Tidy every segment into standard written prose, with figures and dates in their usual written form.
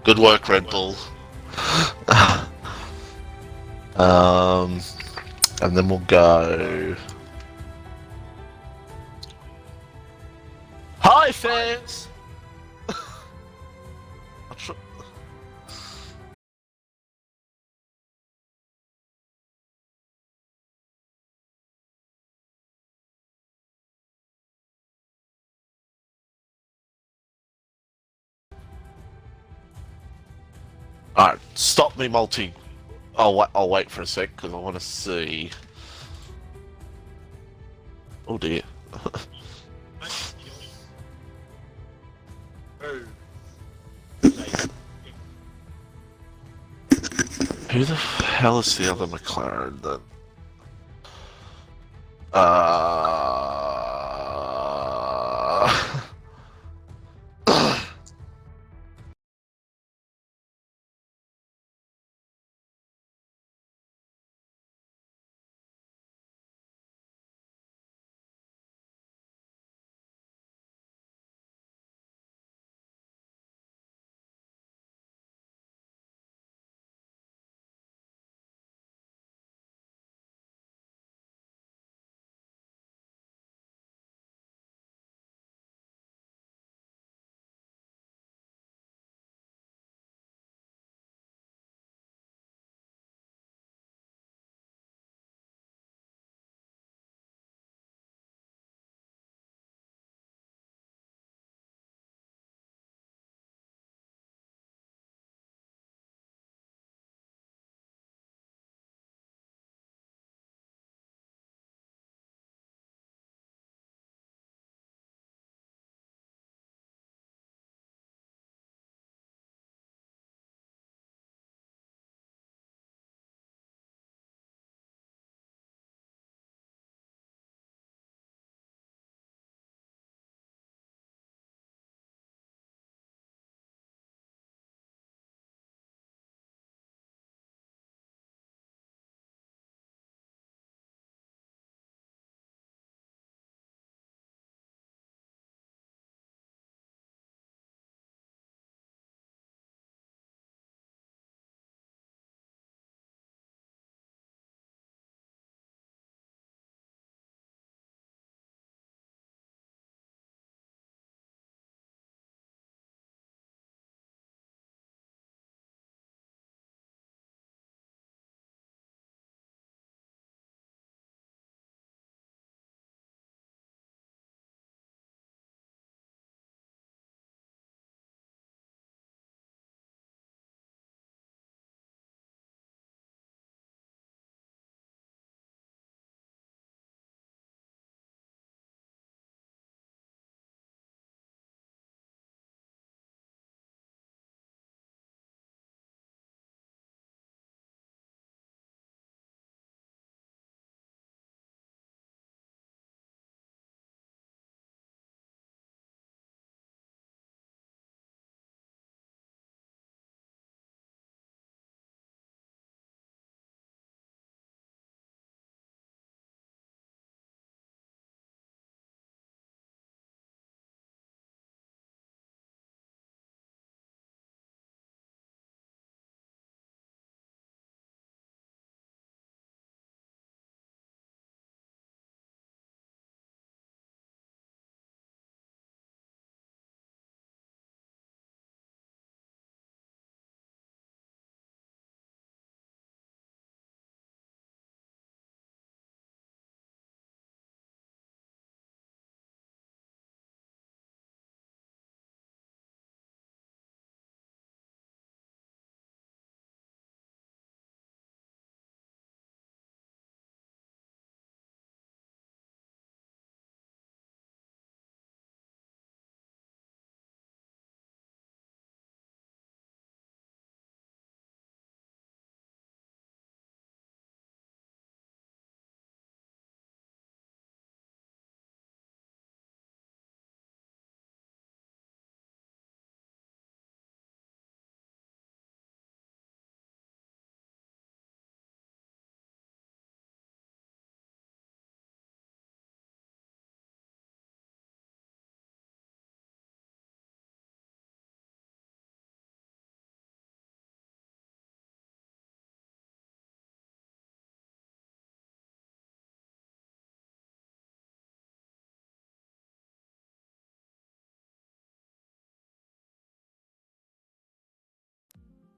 Good work, Red Bull. um, and then we'll go. Hi, fans. I'll tr- Alright, stop me multi. I'll wait for a sec because I want to see. Oh dear. Who the hell is the other McLaren then? Uh.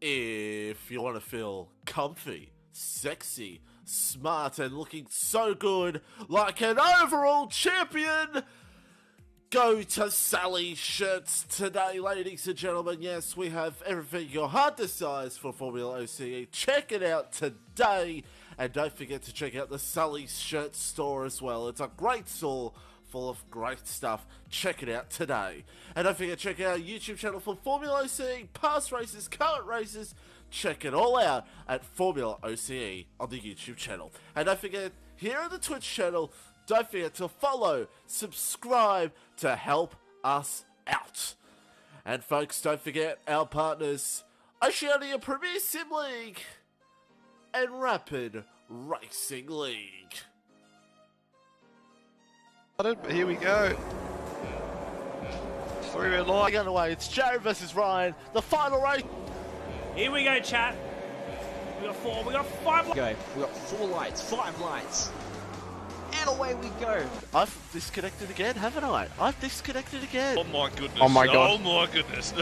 If you want to feel comfy, sexy, smart, and looking so good like an overall champion, go to Sally's Shirts today, ladies and gentlemen. Yes, we have everything your heart desires for FormulaOCE. Check it out today. And don't forget to check out the Sally's Shirts store as well. It's a great store full of great stuff. Check it out today. And don't forget to check out our YouTube channel for FormulaOCE, past races, current races. Check it all out at FormulaOCE on the YouTube channel. And don't forget, here on the Twitch channel, don't forget to follow, subscribe to help us out. And folks, don't forget our partners, Oceania Premier Sim League and Rapid Racing League. Here we go. 3-red line. Underway. It's Jared versus Ryan. The final race. Here we go, chat. We got 4. We got 5. We got 4 lights, 5 lights. And away we go. I've disconnected again, haven't I? I've disconnected again. Oh my goodness. Oh my god. Oh my goodness.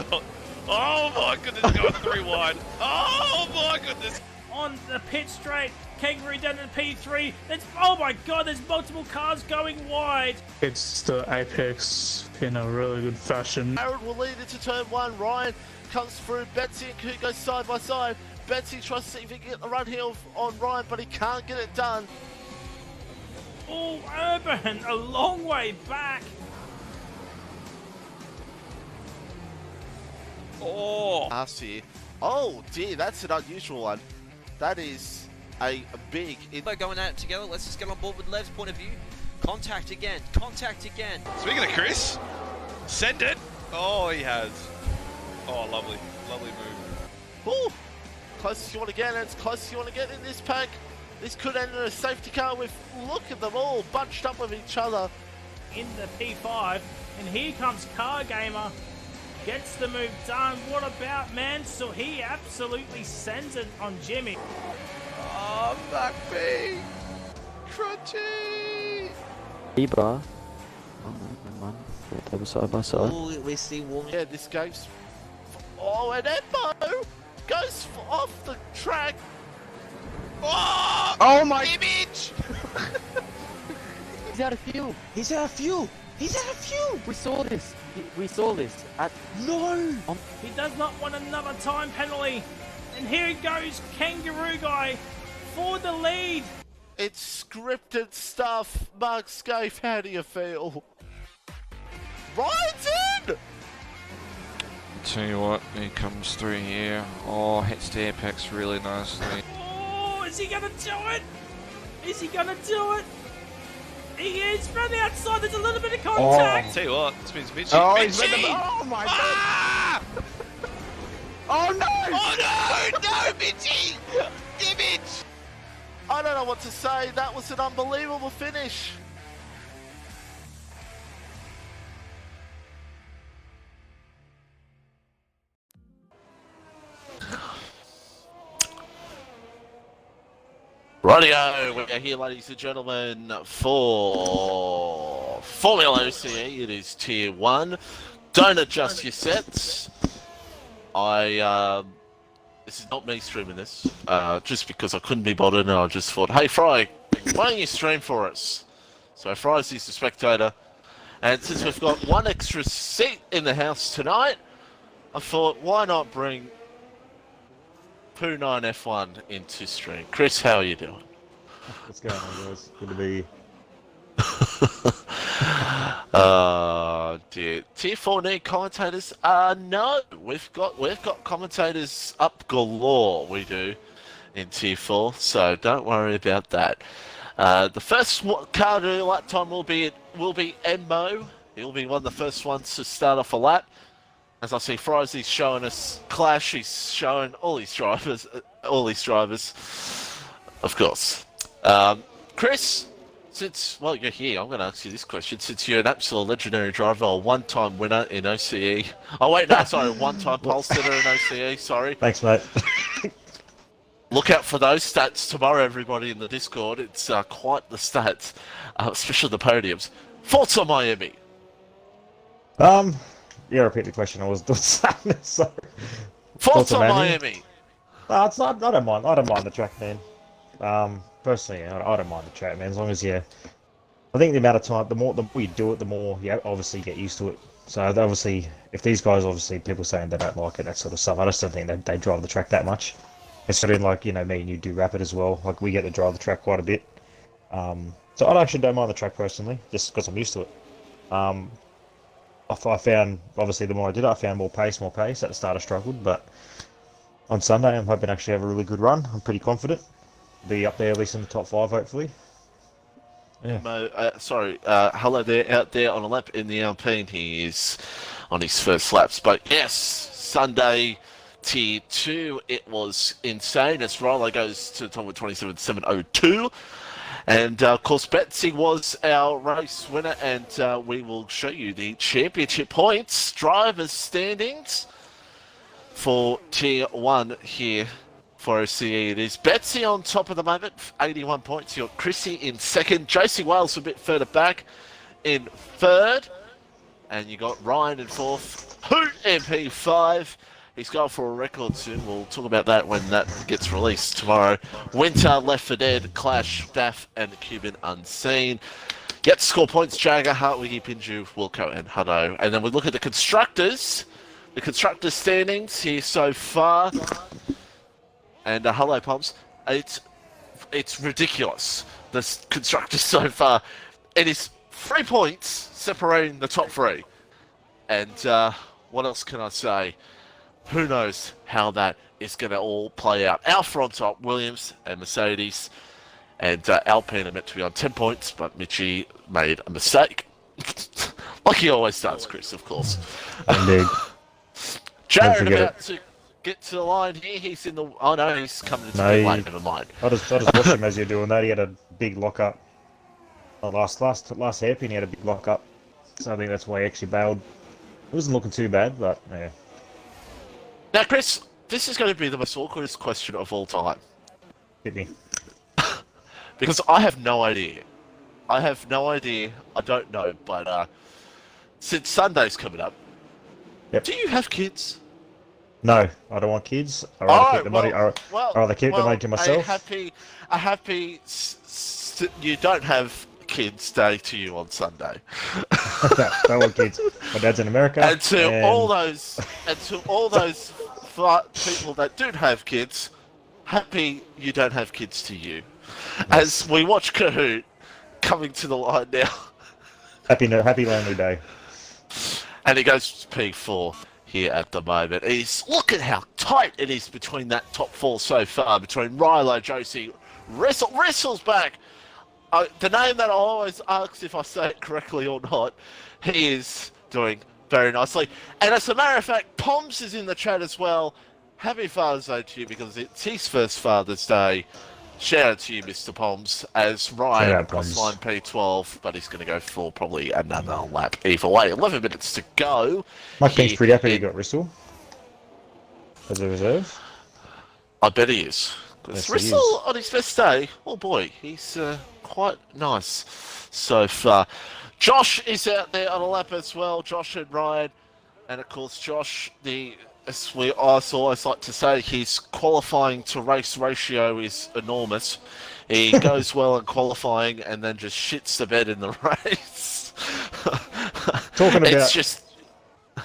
Oh my goodness. Going 3 wide. Oh my goodness. On the pit straight. Kangaroo down to the P3. Oh my god, there's multiple cars going wide. It's the Apex in a really good fashion. Aaron will lead into turn 1. Ryan comes through. Betsy and Coot go side by side. Betsy tries to see if he can get the run here on Ryan, but he can't get it done. Oh, Urban, a long way back. Oh. Last here. Oh dear, that's an unusual one. That is a big... We're going at it together. Let's just get on board with Lev's point of view. Contact again. Contact again. Speaking of Chris, send it. Oh, he has. Oh, lovely. Lovely move. Ooh, close as you want to get, and it's close as you want to get in this pack. This could end in a safety car with, look at them all bunched up with each other. In the P5, and here comes Car Gamer. Gets the move done. What about Mansell? He absolutely sends it on Jimmy. Oh, McBee. Crunchy. Eba. Oh no, never mind. They were side by side. Oh, we see Warner. Yeah, this game's... Oh, and Embo goes off the track. Oh my image. He's out of fuel. He's out of fuel. He's out of fuel. We saw this. We saw this at... No. He does not want another time penalty. And here it goes, Kangaroo Guy for the lead. It's scripted stuff. Mark Scaife, how do you feel? Ryan's in! Tell you what, he comes through here. Oh, hits the apex really nicely. Oh, is he gonna do it? Is he gonna do it? He is from the outside. There's a little bit of contact. Tell you what, this means Mitchie. Oh, Mitchie! he's oh my god. Ah! Oh no. Oh no! No, Mitchie! Image! I don't know what to say. That was an unbelievable finish. Rightio, we are here, ladies and gentlemen, for FormulaOCE. It is Tier 1. Don't adjust your sets. This is not me streaming this, just because I couldn't be bothered, and I just thought, hey Fry, why don't you stream for us? So Fry's the spectator, and since we've got one extra seat in the house tonight, I thought, why not bring Poo 9 F1 into stream. Chris, how are you doing? What's going on, guys? Good to be dear. Tier 4 need commentators? No. We've got commentators up galore, we do, in Tier 4, so don't worry about that. The first car to do a lap time will be Emmo. He'll be one of the first ones to start off a lap. As I see Fry's showing us Clash, he's showing all his drivers, of course. Chris, since, well, you're here, I'm going to ask you this question. Since you're an absolute legendary driver, a one-time winner in OCE. Oh, wait, no, sorry, one-time pole sitter in OCE, sorry. Thanks, mate. Look out for those stats tomorrow, everybody in the Discord. It's quite the stats, especially the podiums. Thoughts on Miami? Yeah, repeat the question. I was doing something. Sorry. Thoughts on Miami? No, it's not. I don't mind. I don't mind the track, man. Personally, I don't mind the track, man. As long as you, I think the amount of time, the more you do it, the more you obviously get used to it. So obviously, if these guys, obviously, people saying they don't like it, that sort of stuff, I just don't think they drive the track that much. Considering, like, me and you do rapid as well. Like, we get to drive the track quite a bit. So I actually don't mind the track personally, just because I'm used to it. I found, obviously, the more I did it, I found more pace. At the start I struggled, but on Sunday I'm hoping to actually have a really good run. I'm pretty confident. Be up there at least in the top 5, hopefully. Yeah. Hello there, out there on a lap in the Alpine. He is on his first laps. But yes, Sunday Tier 2, it was insane as Rilo goes to the top of 27.702. And of course, Betsy was our race winner, and we will show you the championship points, drivers' standings for Tier 1 here for OCE. It is Betsy on top of the moment, 81 points. You've got Chrissy in second, Josie Wales a bit further back in third, and you got Ryan in fourth, Hoot MP5. He's going for a record soon. We'll talk about that when that gets released tomorrow. Winter, Left 4 Dead, Clash, Daff, and Cuban Unseen. Yet to score points, Jagger, Hartwiggy, Pinju, Wilco, and Hutto. And then we look at the constructors. The constructors' standings here so far. And hello, Pumps. It's ridiculous. The constructors so far. It is 3 points separating the top 3. And what else can I say? Who knows how that is going to all play out. Alpha on top, Williams and Mercedes. And Alpine are meant to be on 10 points, but Mitchie made a mistake. Like he always does, Chris, of course. Indeed. Jared about to get to the line here. He's in the... Oh, no, he's coming into the lane. Never mind. I just watched him as you're doing that. He had a big lock-up. Last hairpin, he had a big lock-up. So I think that's why he actually bailed. It wasn't looking too bad, but yeah. Now, Chris, this is going to be the most awkwardest question of all time. Hit me. Because I have no idea. I don't know, but since Sunday's coming up, do you have kids? No, I don't want kids. I'd rather keep the money. I'd rather keep the money to myself. A happy you don't have kids day to you on Sunday. No, don't want kids. My dad's in America. And to all those people that do have kids, happy you don't have kids to you. As we watch Kahoot coming to the line now. Happy lonely day. And he goes to P4 here at the moment. Look at how tight it is between that top 4 so far, between Rilo, Josie, Wrestle's back. The name that I always ask if I say it correctly or not, he is doing very nicely. And as a matter of fact, Poms is in the chat as well. Happy Father's Day to you because it's his first Father's Day. Shout out to you, Mr. Poms, as Ryan across line P12, but he's going to go for probably another lap either way. 11 minutes to go. Mike King's pretty happy he got Rissel as a reserve. I bet he is. Because Rissel on his best day, oh boy, he's quite nice so far. Josh is out there on a lap as well, Josh and Ryan. And of course, Josh, as we always like to say, his qualifying to race ratio is enormous. He goes well in qualifying and then just shits the bed in the race. Talking about it's just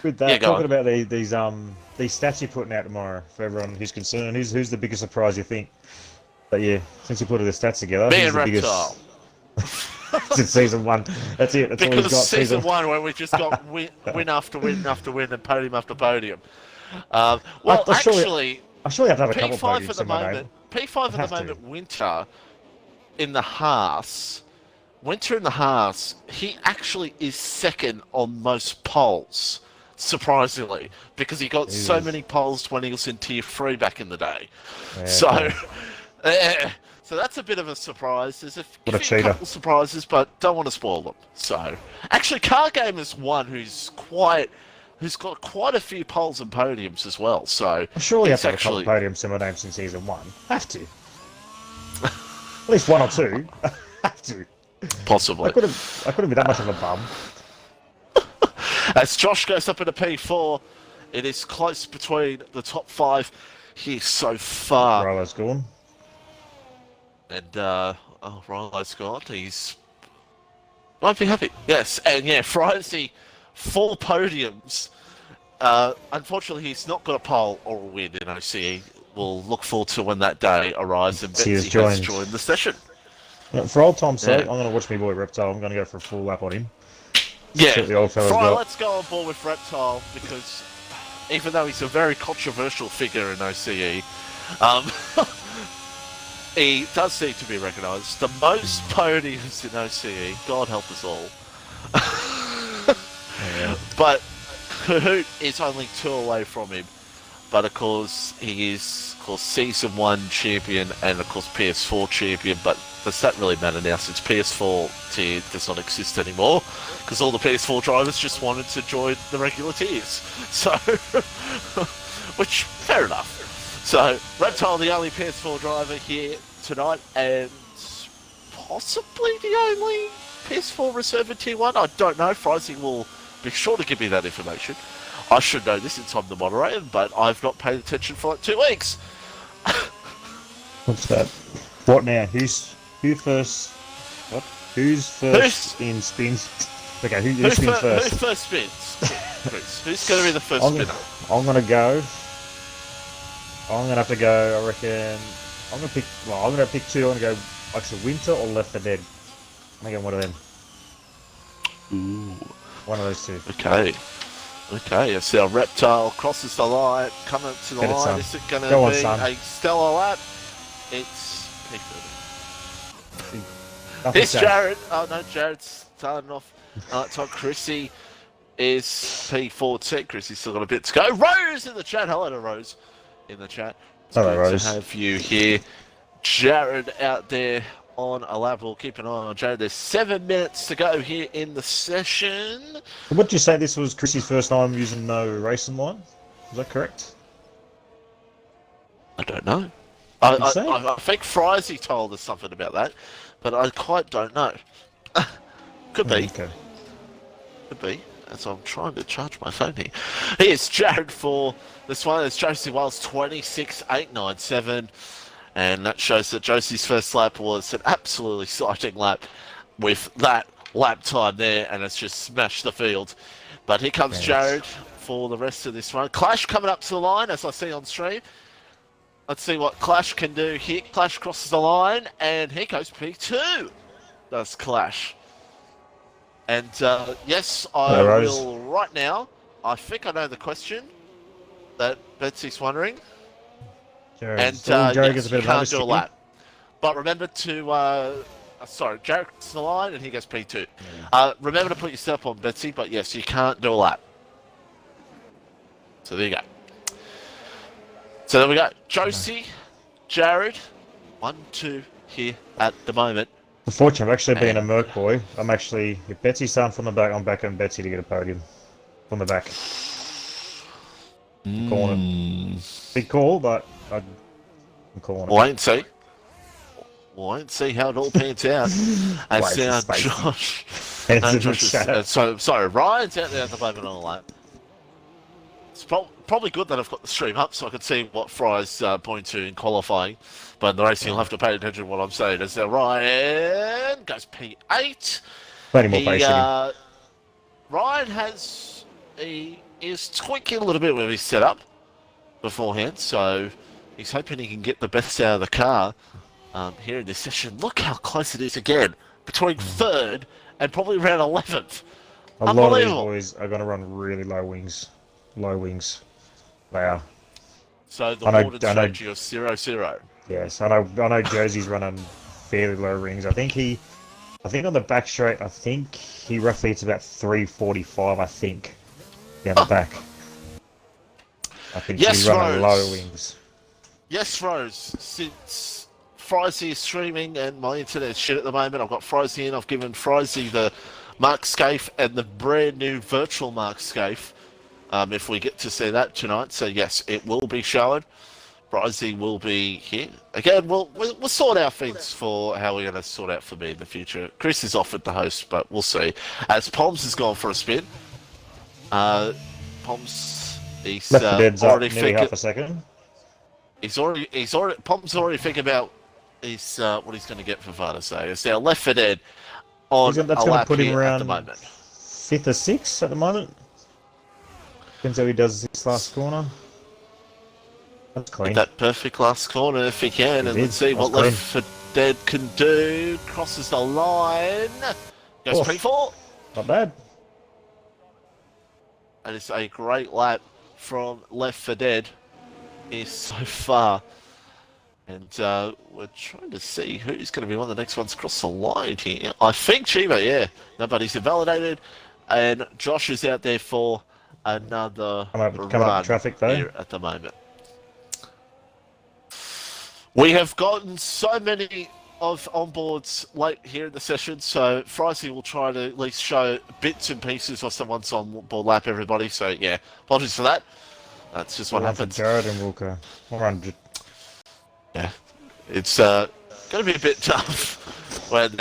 with that, talking about these stats you're putting out tomorrow for everyone who's concerned. Who's the biggest surprise you think? But yeah, since you put the stats together, me and the Reptile. Since season 1, that's it. That's all he's got. Because season 1, where we just got win after win after win and podium after podium. Well, actually, I surely have to have a couple P5 podiums at the in my moment. name. P5 at the moment. Winter in the Haas. Winter in the Haas. He actually is second on most poles. Surprisingly, because he got so many poles when he was in Tier 3 back in the day. Yeah, so that's a bit of a surprise. There's a couple surprises, but don't want to spoil them. So, actually, Car Gamer's one who's got quite a few poles and podiums as well. So, I surely have to have a couple of podiums in my name since season 1. Have to. At least 1 or 2. Have to. Possibly. I couldn't be that much of a bum. As Josh goes up into P4, it is close between the top 5. He's so far. Rilo's gone. And, Rilo's gone. He's... Might be happy. Yes, and yeah, Friday, 4 podiums. Unfortunately, he's not got a pole or a win in OCE. We'll look forward to when that day arrives and Betsy has joined the session. Yeah, for old time's sake, I'm going to watch my boy Reptile. I'm going to go for a full lap on him. Yeah, the old Fry, let's go on board with Reptile because even though he's a very controversial figure in OCE, he does seem to be recognised. The most podiums in OCE, God help us all. Yeah. But Kahoot is only 2 away from him. But of course, he is, of course, Season 1 champion and of course PS4 champion. But does that really matter now since PS4 tier does not exist anymore? Because all the PS4 drivers just wanted to join the regular tiers. So, which, fair enough. So, Reptile, the only PS4 driver here tonight, and possibly the only PS4 reserve in Tier 1. I don't know. Frizy will be sure to give me that information. I should know this in time to moderate, but I've not paid attention for like 2 weeks. What's that? What now? Who's first? What? Who's first in spins? Okay, who spins first? Who first spins? Chris, who's going to be the first spinner? I'm going to go. I'm going to have to go. I reckon. I'm going to pick. Well, I'm going to pick 2. I'm going to go actually Winter or Left 4 Dead. I'm going to go one of them. Ooh. One of those 2. Okay. Okay, so our Reptile crosses the line, coming up to the line. Is it going to be a stellar lap? It's P30. It's Jared. Oh no, Jared's starting off. Top Chrissy is P14. Chrissy's still got a bit to go. Rose in the chat. Hello to Rose in the chat. It's Hello, good Rose. to have you here. Jared out there on a lap. We'll keep an eye on Jared. There's 7 minutes to go here in the session. Would you say this was Chrissy's first time using no racing line? Is that correct? I don't know. I think Frizy told us something about that, but I quite don't know. Could be. Okay. Could be. As I'm trying to charge my phone here. Here's Jared for this one. It's Josie Wells 26.897. And that shows that Josie's first lap was an absolutely exciting lap with that lap time there, and it's just smashed the field. But here comes Jared for the rest of this one. Clash coming up to the line, as I see on stream. Let's see what Clash can do here. Clash crosses the line, and here goes P2. Does Clash. And yes, I will right now. I think I know the question that Betsy's wondering. Jared. And Jared yes, you can't do a lap. But remember to, sorry, Jared gets the line and he goes P2. Yeah. Remember to put your step on, Betsy, but yes, you can't do a lap. So there you go. So there we go. Josie, Jared, 1, 2 here at the moment. Unfortunately, I've actually been a Merc boy. I'm actually, if Betsy's starting from the back, I'm backing Betsy to get a podium. From the back. Calling it. Big call, but I'm calling it. Wait and see. Wait and see how it all pans out. And see how Josh... sorry, Ryan's out there at the moment on the lap. It's probably good that I've got the stream up so I can see what Fry's point to in qualifying. But in the racing, you'll have to pay attention to what I'm saying. As Ryan goes P8. Plenty more patience. Ryan is tweaking a little bit with his setup beforehand, so he's hoping he can get the best out of the car here in this session. Look how close it is again, between 3rd and probably around 11th. A lot of these boys are going to run really low wings. Low wings. They are. So the ordered strategy of 0-0. Yes, I know Josie's running fairly low rings. I think on the back straight, I think he roughly hits about 345, I think, down the back. I think she's running low wings. Yes, Rose. Since Frizy is streaming and my internet's shit at the moment, I've got Frizy in. I've given Frizy the Mark Scaife and the brand new virtual Mark Scaife. If we get to see that tonight. So yes, it will be shown. Frizy will be here. Again, we'll sort out things for how we're going to sort out for me in the future. Chris is offered the host, but we'll see. As Poms has gone for a spin. Poms, he's Left the dead's already up nearly half a second. Pom's already thinking about what he's going to get for FormulaOCE. It's now left for dead on That's a going to lap put him here at around the moment. 5th or 6th at the moment. Depends how he does this last corner. That's clean. That perfect last corner if he can, and let's see what clean. left for dead can do. Crosses the line. Goes P4. Not bad. And it's a great lap from Left for Dead here so far. And we're trying to see who's going to be one of the next ones across the line here. I think Chiba, yeah. Nobody's invalidated. And Josh is out there for another coming up traffic though. Here at the moment. We have gotten so many of onboards late here in the session, so Frizy will try to at least show bits and pieces of someone's on-board lap, everybody. So, yeah, apologies for that. That's just what happens. Jared and Wilco. 100. Yeah, it's going to be a bit tough when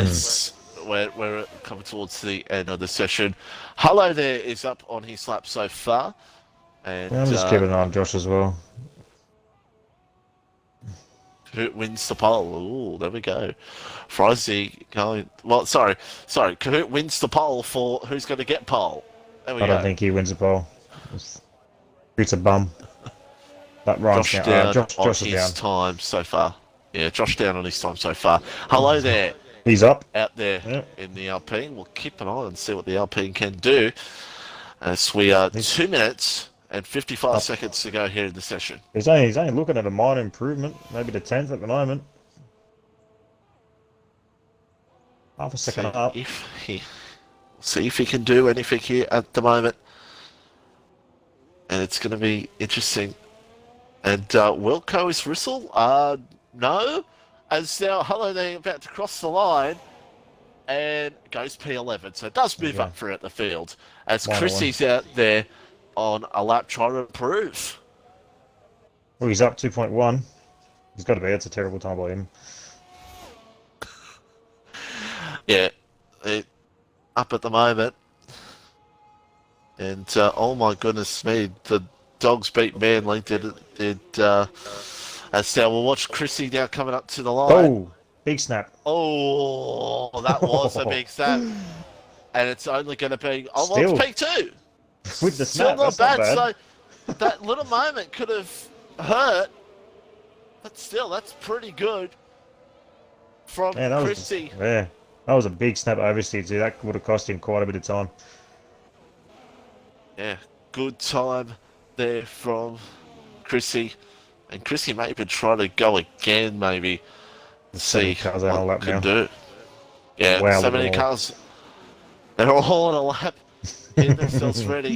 we're coming towards the end of the session. Hello there is up on his lap so far. And I'm just keeping an eye on Josh as well. Who wins the pole? Ooh, there we go. Frizy going... Well, sorry. Kahoot wins the pole for who's going to get pole. There we go. I don't think he wins the pole. It's a bum. That Ryan's Josh down. down Josh on is his down. time so far. Yeah, Josh down on his time so far. Hello there. He's up. Out there in the Alpine. We'll keep an eye and see what the Alpine can do. As we are 2 minutes and 55 seconds to go here in the session. He's only looking at a minor improvement, maybe to 10th at the moment. Half a second up. See if he can do anything here at the moment. And it's going to be interesting. And Wilco is Rissel? No. As now, hello, they're about to cross the line. And goes P11. So it does move up throughout the field. As Chrissy's out there on a lap trying to improve. Well, he's up 2.1. He's got to be. It's a terrible time by him. Yeah, up at the moment. And oh my goodness me, the Dogs beat Manly. As now we'll watch Chrissy now coming up to the line. Oh, big snap. Oh, that was a big snap. And it's only going to be almost P2. With the snap, still not bad. Not bad. So that little moment could have hurt, but still, that's pretty good from Chrissy. Yeah, that was a big snap oversteer too. That would have cost him quite a bit of time. Yeah, good time there from Chrissy. And Chrissy may even try to go again, maybe. See what can do. Yeah, wow, so many cars. They're all on a lap. Getting themselves ready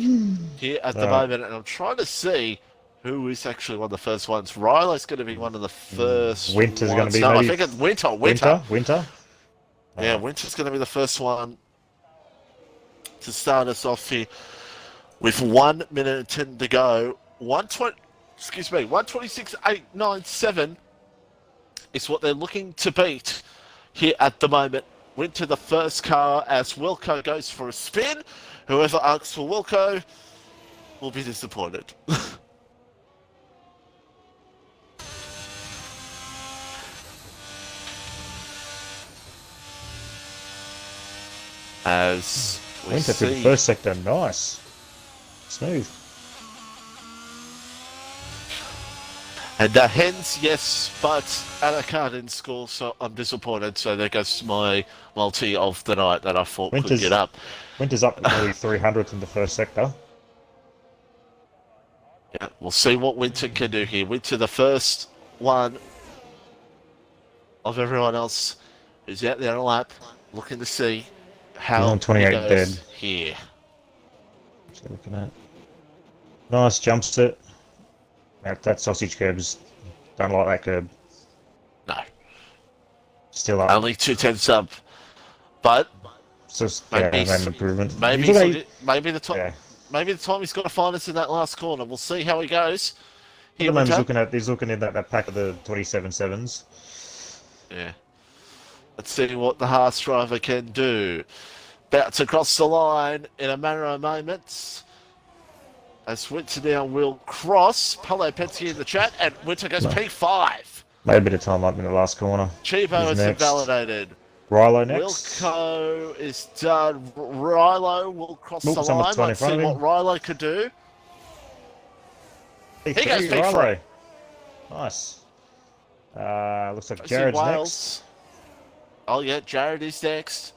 here at the moment. And I'm trying to see who is actually one of the first ones. Rilo's going to be one of the first Winter's going to be I think it's Winter. Winter? Yeah, Winter's going to be the first one to start us off here with 1 minute and 10 to go. 126.897 is what they're looking to beat here at the moment. Winter the first car as Wilco goes for a spin. Whoever asks for Wilco will be disappointed. As we Winter see... to the first sector, nice. Smooth. And hens, yes, but Anaka didn't score, so I'm disappointed. So there goes my multi of the night that I thought could get up. Winter's up nearly 300th in the first sector. Yeah, we'll see what Winter can do here. Winter, the first one of everyone else who's out there on a lap, looking to see how on 28 he goes dead here. Just looking at nice jump set. That sausage curb's don't like that curb. No. Still up. Only 2/10 up, but just maybe an improvement. Maybe the time. Maybe the time he's got to find us in that last corner. We'll see how he goes. He's looking in that pack of the 27.7s. Yeah. Let's see what the Haas driver can do. About to cross the line in a matter of moments. As Winter now will cross. Paulo Penske in the chat, and Winter goes P5. Made a bit of time up in the last corner. Chivo Who's is next? invalidated. Rilo next. Wilco is done. Rilo will cross the line. Someone's 20 in Let's front see of what him. Rilo could do. He goes P3. Rilo. Nice. Looks like Josie Jared's Wales. Oh yeah, Jared is next.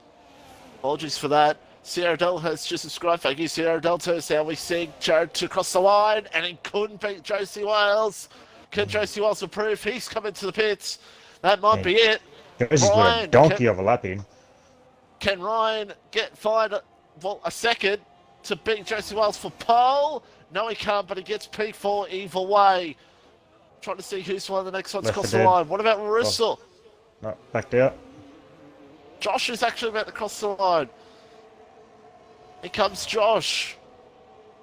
Apologies for that. Sierra Delta has just subscribed. Thank you, Sierra Delta. Now we see Jared to cross the line, and he couldn't beat Josie Wales. Can Josie Wales improve? He's coming to the pits. That might be it. Josie's got a donkey overlapping. Can Ryan find a second to beat Josie Wales for pole? No, he can't, but he gets P4 either way. Trying to see who's one of the next ones across the line. What about Russell? No, backed out. Josh is actually about to cross the line. Here comes Josh.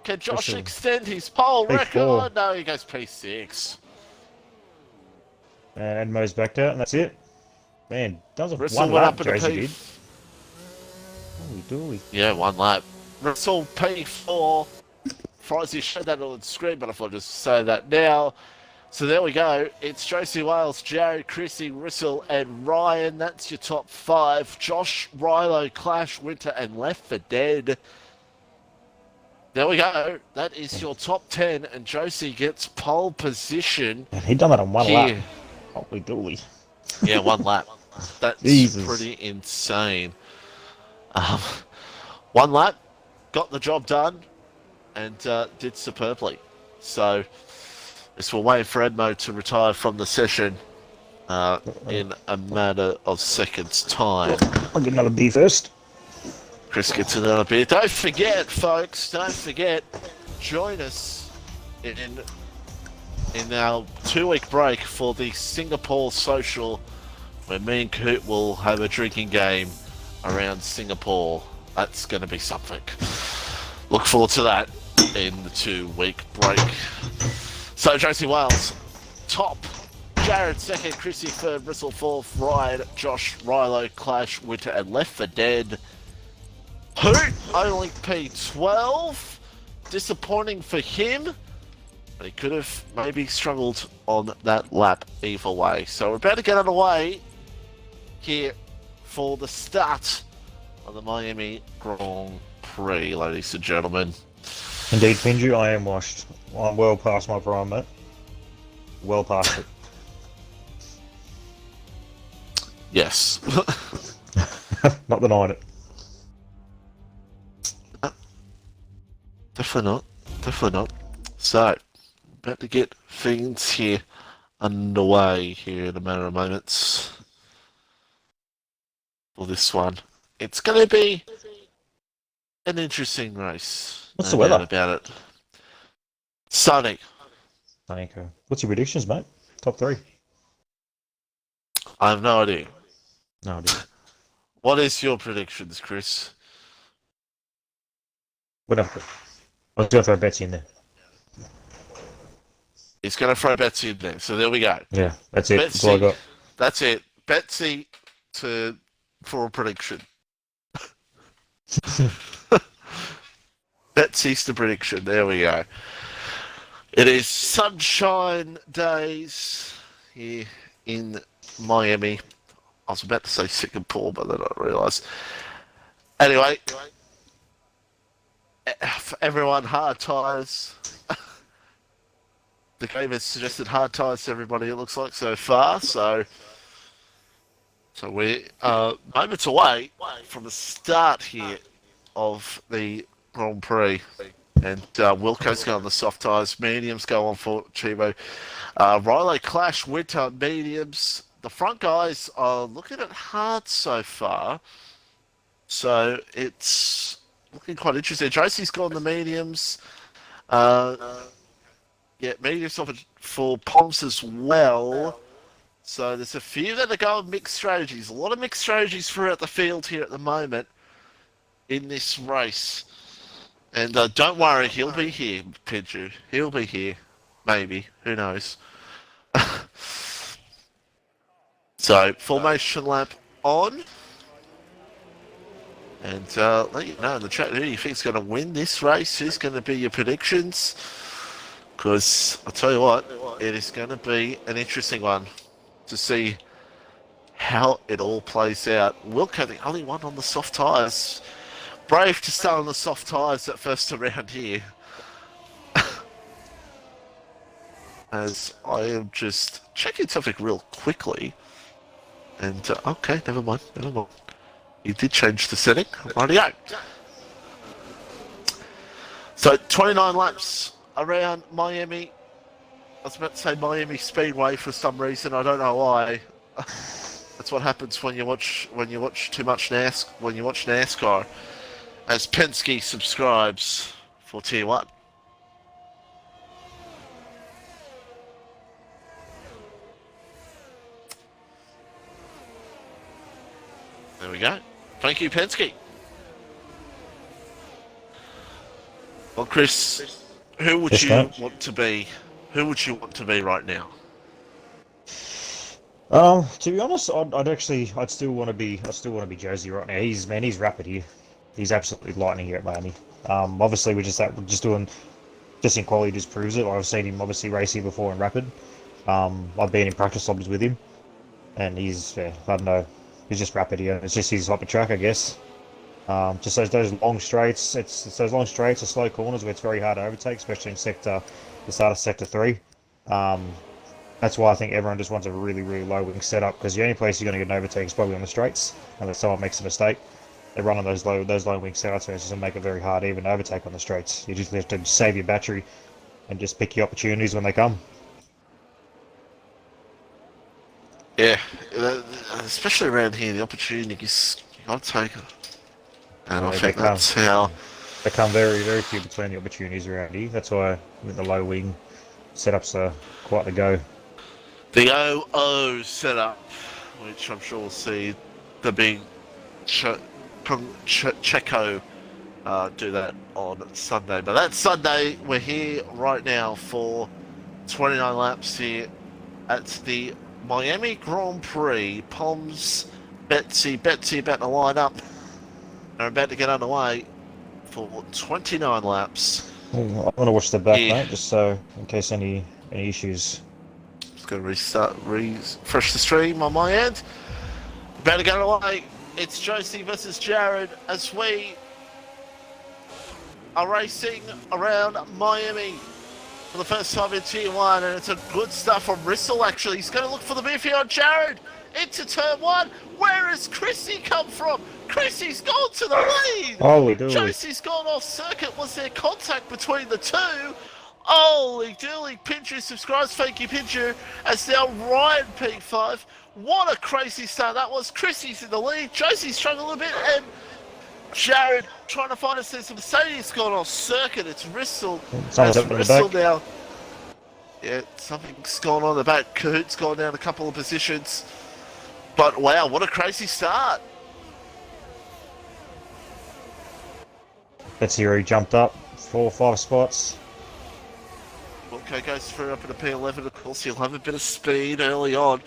Can Josh extend his pole record? Oh, no, he goes P6. And Edmo's backed out, and that's it. Man, that was Russell one went lap, up in a Josie P. did. Holy dooly. Yeah, one lap. Russell P4. Frizy showed that on the screen, but I thought I'd just say that now. So there we go. It's Josie Wales, Jared, Chrissy, Russell, and Ryan. That's your top 5. Josh, Rilo, Clash, Winter, and Left for Dead. There we go. That is your top 10, and Josie gets pole position. And he done that on one lap. Holy dooly. Yeah, one lap. That's pretty insane. One lap, got the job done, and did superbly. So, this will wait for Edmo to retire from the session in a matter of seconds' time. I'll get another beer first. Chris gets another beer. Don't forget, folks, don't forget, join us in our 2-week break for the Singapore Social, where me and Coot will have a drinking game around Singapore. That's going to be something. Look forward to that in the 2-week break. So, Josie Wales, top. Jared second, Chrissy third, Russell fourth, Ryan, Josh, Rilo, Clash, Winter, and Left for Dead. Hoot only P12. Disappointing for him. But he could have maybe struggled on that lap either way. So we're about to get underway here for the start of the Miami Grand Prix, ladies and gentlemen. Indeed, Finju, I am washed. I'm well past my prime, mate. Well past it. Yes. Not denying it. Definitely not. Definitely not. So, about to get things here underway here in a matter of moments for this one. It's going to be an interesting race. What's the weather? About it. Sunny. Thank you. What's your predictions, mate? Top 3. I have no idea. No idea. What is your predictions, Chris? Whatever. I was going to throw Betsy in there. He's going to throw Betsy in there. So there we go. Yeah, that's it. Betsy, that's all I got. That's it. Betsy for a prediction. Betsy's the prediction. There we go. It is sunshine days here in Miami. I was about to say Singapore, but then I realised. Anyway, for everyone, hard tyres. The game has suggested hard tyres to everybody, it looks like, so far. So we're moments away from the start here of the Grand Prix. And Wilco's going on the soft tyres. Mediums go on for Chivo. Rilo, Clash, Winter, mediums. The front guys are looking at hard so far. So it's looking quite interesting. Josie's gone the mediums. Yeah, mediums offered for Poms as well. So there's a few that are going mixed strategies. A lot of mixed strategies throughout the field here at the moment in this race. And don't worry, he'll be here, Pidgey. He'll be here. Maybe. Who knows? So, formation lap on. And let you know in the chat who you think's going to win this race. Who's going to be your predictions? Because I'll tell you what, it is going to be an interesting one to see how it all plays out. Wilco, the only one on the soft tyres. Brave to start on the soft tyres at first around here. As I am just checking something real quickly. And, okay, never mind. You did change the setting. Rightio. So, 29 laps around Miami. I was about to say Miami Speedway for some reason. I don't know why. That's what happens when you watch too much NASCAR. As Penske subscribes for Tier 1. There we go. Thank you, Penske. Well, Chris, who would you want to be? Who would you want to be right now? To be honest, I'd still want to be Josie right now. He's rapid here. He's absolutely lightning here at Miami. Obviously just in quality just proves it. I've seen him obviously race here before in rapid. I've been in practice lobbies with him, and he's I don't know. He's just rapid here. It's just his type of track, I guess. Just those long straights. It's those long straights or slow corners where it's very hard to overtake, especially in the start of sector 3. That's why I think everyone just wants a really, really low wing setup, because the only place you're going to get an overtake is probably on the straights, unless someone makes a mistake. They run on those low wing setups, and it's just going to make it very hard even to overtake on the straights. You just have to save your battery and just pick your opportunities when they come. Yeah, especially around here, the opportunities, you got to take it. And I think that's how... They come very, very few between the opportunities around here. That's why with the low wing setups are quite the go. The OO setup, which I'm sure we'll see the big Checo do that on Sunday. But that's Sunday. We're here right now for 29 laps here at the Miami Grand Prix. Poms, Betsy about to line up. They're about to get underway for 29 laps. I'm going to watch the back, mate, just so in case any issues. Just going to refresh the stream on my end. About to get underway. It's Josie versus Jared as we are racing around Miami for the first time in Tier 1, and it's a good start from Rissell, actually. He's going to look for the move here on Jared into Turn 1. Where has Chrissy come from? Chrissy's gone to the lead! Holy dooly. Josie's gone off circuit. Was there contact between the two? Holy dooly. Pincher subscribes. Thank you, Pincher. As now Ryan P5. What a crazy start that was. Chrissy's in the lead. Josie's struggling a little bit, and Jared trying to find us. There's a Mercedes gone off circuit. It's Rissell. That's Rissell now. Yeah, something's gone on in the back. Cahoot's gone down a couple of positions. But wow, what a crazy start. Let's hear he jumped up 4 or 5 spots. Wilco goes through up at a P11. Of course, he'll have a bit of speed early on.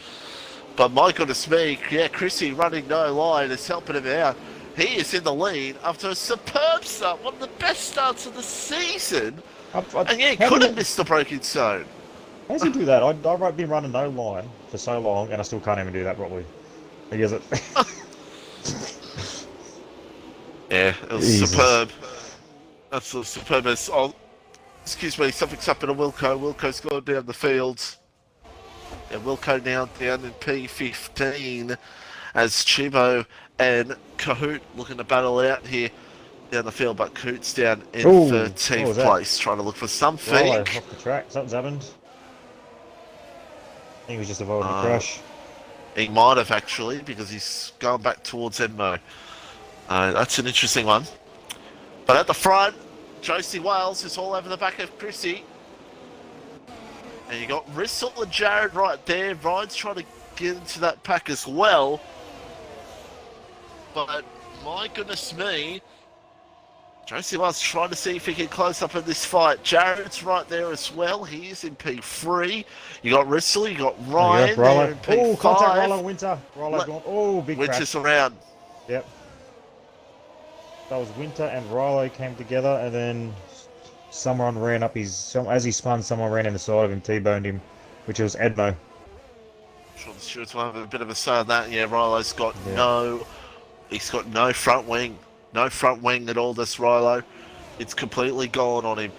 But my goodness me, yeah, Chrissy running no line is helping him out. He is in the lead after a superb start, one of the best starts of the season. And yeah, he could have missed the braking zone. How does he do that? I've been running no line for so long, and I still can't even do that properly. He does it. Yeah, it was superb. Absolutely superb. Oh, excuse me, something's happened to Wilco. Wilco's gone down the field. Yeah, Wilco now down in P15 as Chibo and Cahoot looking to battle out here down the field, but Cahoot's down in 13th place, trying to look for something. Oh, off the track. Something's happened. I think he was just avoiding a crash. He might have actually, because he's going back towards Enmo. That's an interesting one. But at the front, Josie Wales is all over the back of Chrissy. And you got Rissell and Jared right there. Ryan's trying to get into that pack as well. But my goodness me, Josie Wales trying to see if he can close up in this fight. Jared's right there as well. He is in P3. You got Rissell, you got Ryan there in P5. Oh, contact Rollo Winter. Rollo gone. Oh, big crash. Winter's around. Yep. that was Winter and Rilo came together, and then someone ran up as he spun, someone ran in the side of him, T-boned him, which was Edmo. Sure, the stewards will have a bit of a say on that. Yeah, Rilo's got Yeah. he's got no front wing at all. This Rilo, it's completely gone on him.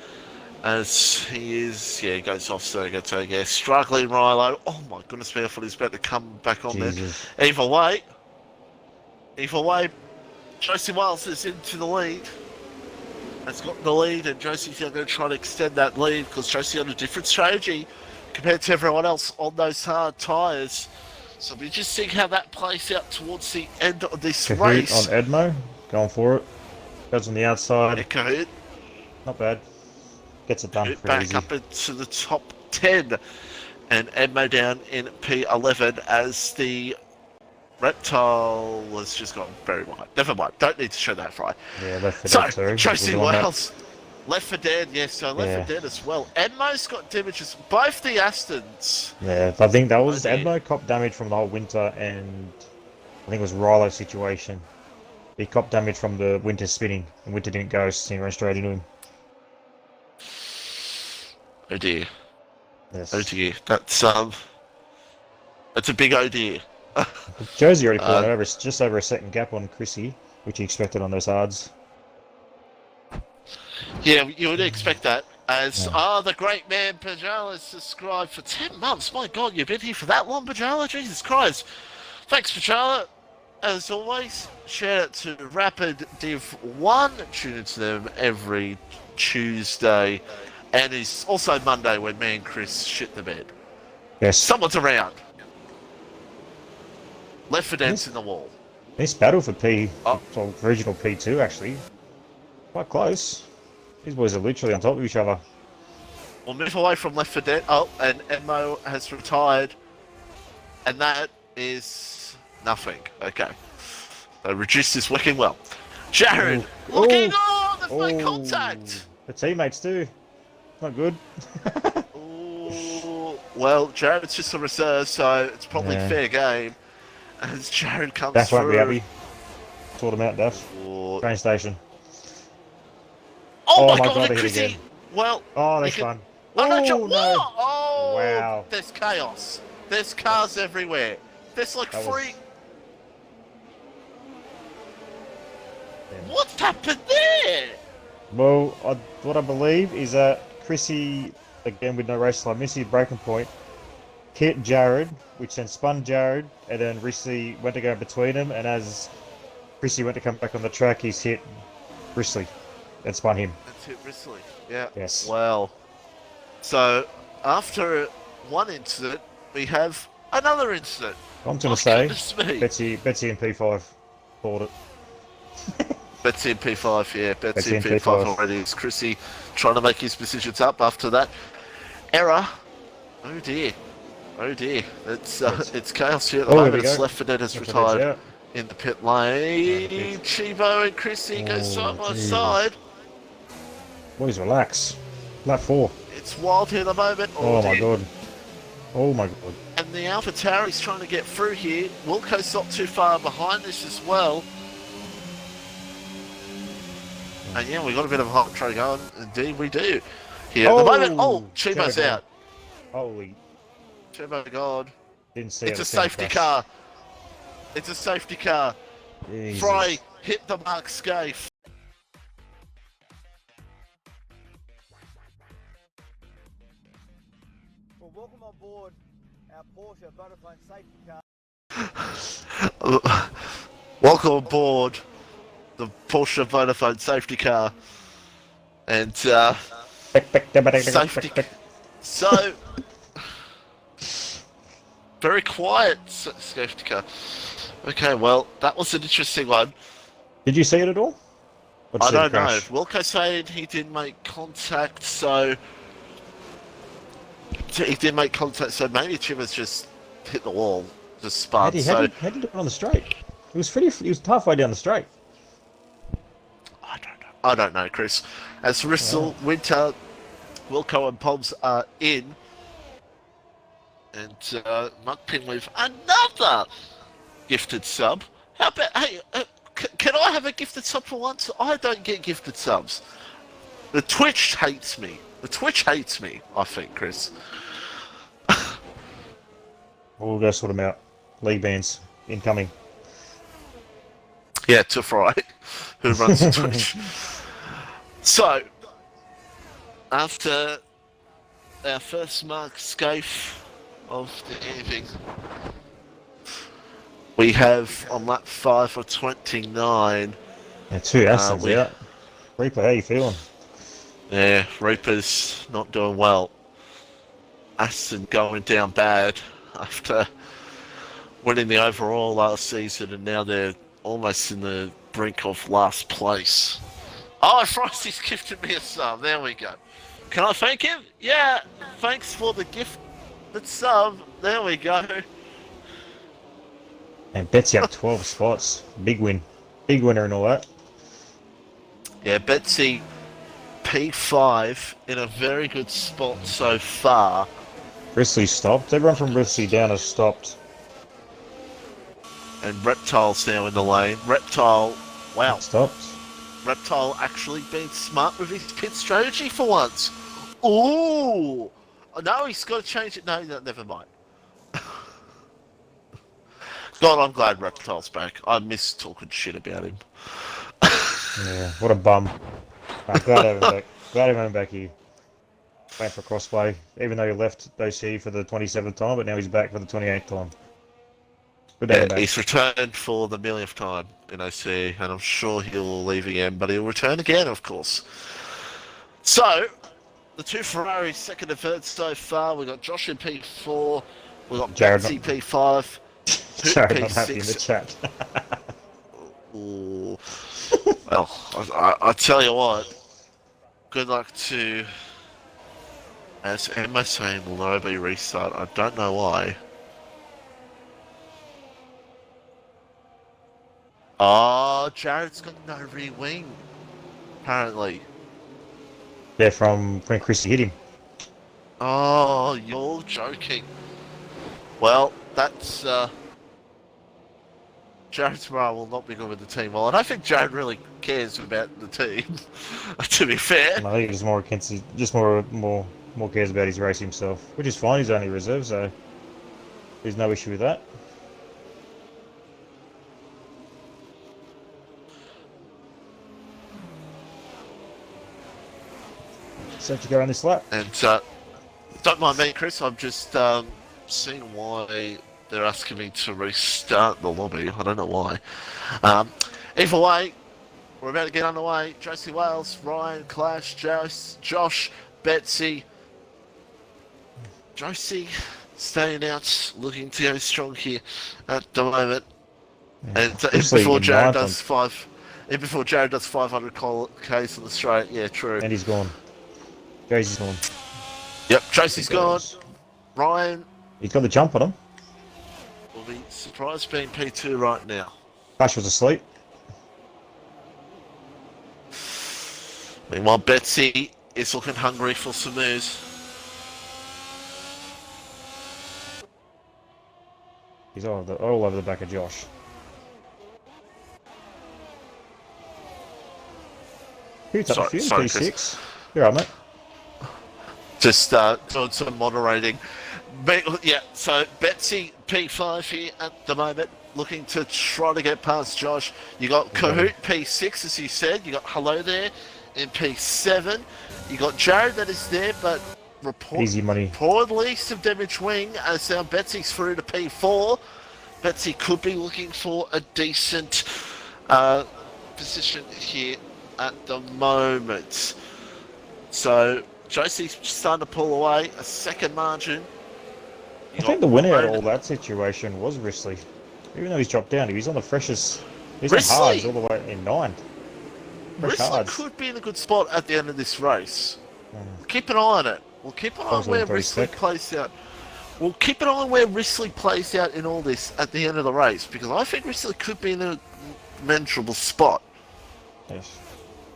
As he is, he goes off circuit, struggling Rilo. Oh my goodness me, I thought he was about to come back on Jesus. there. Either way, Josie Wales is into the lead. Has got the lead, and Josie's going to try to extend that lead because Josie on a different strategy compared to everyone else on those hard tyres. So we just see how that plays out towards the end of this Kahoot race. on Edmo, going for it. Goes on the outside. Yeah, Kahoot. Not bad. Gets it done Kahoot pretty back easy. up into the top 10. And Edmo down in P11 as the Reptile has just gone very wide. Never mind, don't need to show that fry. Yeah, left for So, dead too. Josie Good on that. Wells, left for dead, yes, so left for dead as well. Edmo's got damages, both the Astons. Yeah, I think that was Oh, dear. Edmo copped damage from the whole Winter, and I think it was Rilo's situation. He copped damage from the Winter spinning, and Winter didn't go, so he ran straight into him. Oh dear, Yes. oh dear, that's a big oh dear. Josie already pulled over, just over a second gap on Chrissy, which he expected on those hards. Yeah, you would expect that. As, the great man Pajala is subscribed for 10 months. My God, you've been here for that long, Pajala? Jesus Christ. Thanks, Pajala. As always, shout out to Rapid Div 1. Tune into them every Tuesday. And it's also Monday when me and Chris shit the bed. Yes. Someone's around. Left for dance in the wall. Nice battle for Oh. for regional P2 actually. Quite close. These boys are literally on top of each other. We'll move away from left for dead. Oh, and Emmo has retired. And that is nothing. Okay. Reduced is working well. Jared, looking on! They've made contact! The teammates too. Not good. Ooh, well, Jared's just a reserve, so it's probably fair game. As Jared comes Daff won't through. be happy. Sort him out, Daff. Ooh. Train station. Oh, my my God, God, and they hit Chrissy! again. Well, Oh, that's you can- fun. Oh, no, Oh, no. Oh, Wow. there's chaos. There's cars everywhere. There's like That was- three. What's happened there? Well, what I believe is that Chrissy, again with no race line, missed his breaking point, hit Jared, which then spun Jared, and then Risley went to go between them, and as Chrissy went to come back on the track, he's hit Risley and spun him. That's it, Risley. Yeah. Yes. Well, so after one incident, we have another incident. I'm going Oh, to say, goodness me. Betsy and P5 called it. Betsy in P5, yeah. Betsy Betsy in in P5 P5 already. It's Chrissy trying to make his decisions up after that error. Oh dear. Oh dear. It's chaos here at the Oh, there moment. we It's go. Left for Dead has Left for Dead's retired out. in the pit lane. good. Chibo and Chrissy go Oh, side by Jesus. side. Boys, relax. Lap 4. It's wild here at the moment. Oh my dear. god. Oh my god. And the Alpha Tauri's trying to get through here. Wilco's not too far behind this as well. And yeah, we got a bit of a hot track going. Indeed, we do. Here at the moment. Oh, Chibo's Chibo. out. Holy. Chibo, God. Didn't see It's it. a safety car. It's a safety car. Jesus. Fry hit the mark scathe. Well, welcome on board our Porsche Vodafone safety car. Welcome aboard the Porsche Vodafone safety car. And safety. So very quiet safety car. Okay, well, that was an interesting one. Did you see it at all? Or did I you see the don't know. crash? Wilco saying he didn't make contact, so he did make contact. So maybe Chima's just hit the wall, just spun. How did So he do it on the straight? He was halfway down the straight. I don't know, Chris. As Rissel, Winter, Wilco, and Poms are in, and Mugpin with another gifted sub. How about, hey, Can I have a gifted sub for once? I don't get gifted subs. The Twitch hates me. The Twitch hates me, I think, Chris. We'll go sort them out. League bans incoming. Yeah, to Fry, who runs the Twitch. So, after our first mark scafe of the evening, we have on lap 5 of 29. Yeah, 2 Astons out. Reaper, how you feeling? Yeah, Reaper's not doing well. Aston going down bad after winning the overall last season, and now they're almost in the brink of last place. Oh, Frosty's gifted me a sub. There we go. Can I thank him? Yeah, thanks for the gift. The sub. There we go. And Betsy up 12 spots. Big win. Big winner and all that. Yeah, Betsy P5 in a very good spot so far. Bristly stopped. Everyone from Bristly down has stopped. And Reptile's now in the lane. Reptile, wow. Stopped. Reptile actually being smart with his pit strategy for once. Ooh! No, he's got to change it. No, never mind. God, I'm glad Reptile's back. I miss talking shit about him. Yeah, what a bum. I'm glad to have him back. Glad to have him back here. Playing for crossplay, even though he left OC for the 27th time, but now he's back for the 28th time. Good to have him back. He's returned for the millionth time in OC, and I'm sure he'll leave again, but he'll return again, of course. So, the two Ferraris, second and third so far. We've got Josh in P4, we've got Betsy P5, Jared not happy in the chat. Ooh. Well, I tell you what, good luck to, as Emma saying, will nobody restart. I don't know why. Oh, Jared's got no re-wing, apparently. Yeah, from when Chrissy hit him. Oh, you're joking. Well, that's, Jared tomorrow will not be good with the team. Well, I don't think Jared really cares about the team, to be fair. I think he's more against, just more cares about his race himself, which is fine. He's only reserve, so there's no issue with that. So to go on this lap. And don't mind me, Chris. I'm just seeing why they're asking me to restart the lobby. I don't know why. Either way, we're about to get underway. Josie Wales, Ryan, Clash, Josh, Betsy. Josie staying out, looking to go strong here at the moment. Yeah. And before Jared does 500 Ks on the straight. Yeah, true. And he's gone. Josie's gone. Yep, Josie's gone. Ryan. He's got the jump on him. Will be surprised being P2 right now. Clash was asleep. Meanwhile, Betsy is looking hungry for some news. He's all over the back of Josh. Who's up to P6? You're right, mate. Just doing some moderating. But, yeah, so Betsy P5 here at the moment, looking to try to get past Josh. You got Kahoot P6, as you said. You got Hello there in P7. You got Jared that is there, but easy money. Reportedly some damage wing, as now Betsy's through to P4. Betsy could be looking for a decent position here at the moment. So Josie's starting to pull away a second margin. I think the winner out of all that situation was Risley. Even though he's dropped down, he's on the freshest. He's on hards all the way in 9. Risley could be in a good spot at the end of this race. Keep an eye on it. We'll keep an eye on where Risley plays out. We'll keep an eye on where Risley plays out in all this at the end of the race, because I think Risley could be in a mentionable spot. Yes.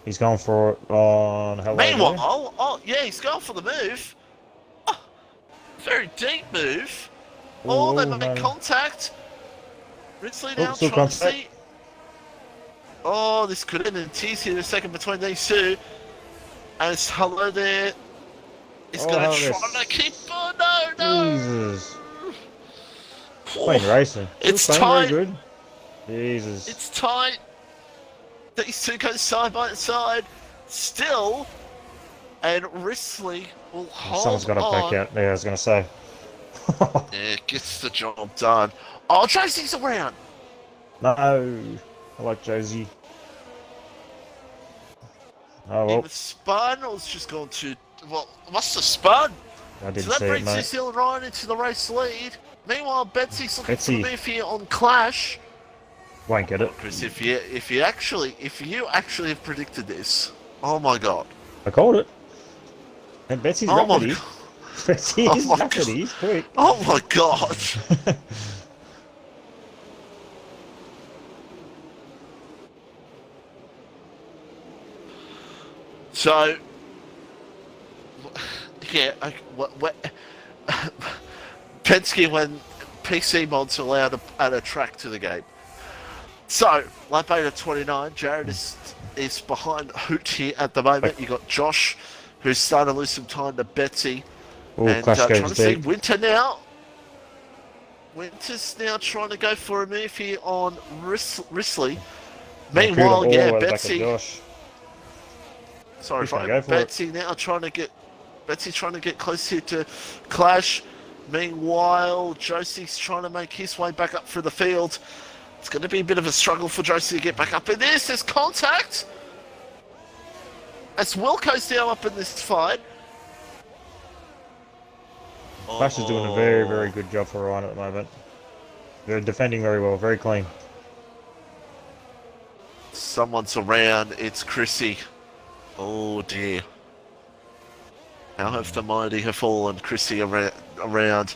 He's going for it on Hello. Meanwhile, yeah, he's going for the move. Oh, very deep move. Oh, they make contact. Risley now trying to see. Oh, this could end in tears here in a second between these two. As hello there is going to try to keep. Oh, no! Jesus. Clean racing. It's clean, tight. very good. Jesus. It's tight. These two go side by side. Still. And Risley will hold Someone's got to back out. Yeah, I was going to say. Yeah, gets the job done. Oh, Josie's around. No. I like Josie. Oh, well. It was spun or it's just gone to... Well, it must have spun. I didn't So that see it, brings mate. Cecile and Ryan into the race lead. Meanwhile, Betsy's looking Betsy. for the move here on Clash. Won't get it. Chris, if you actually have predicted this, oh my god. I called it. And Betsy's Oh my rapid. god. Betsy Oh is my rapid. God. He's quick. Oh my god. So, yeah, Penske when PC mods allowed to add a track to the game. So, lap 8 of 29, Jared is behind Hoot here at the moment. You got Josh, who's starting to lose some time to Betsy. Oh, And Clash trying goes to see deep. Winter now. Winter's now trying to go for a move here on Risley. Meanwhile, yeah, Betsy. Sorry, Betsy now trying to get close here to Clash. Meanwhile, Josie's trying to make his way back up through the field. It's going to be a bit of a struggle for Josie to get back up in this. There's contact. As Wilco's now up in this fight. Clash is doing a very, very good job for Ryan at the moment. They're defending very well, very clean. Someone's around. It's Chrissy. Oh dear. How have the mighty have fallen? Chrissy around.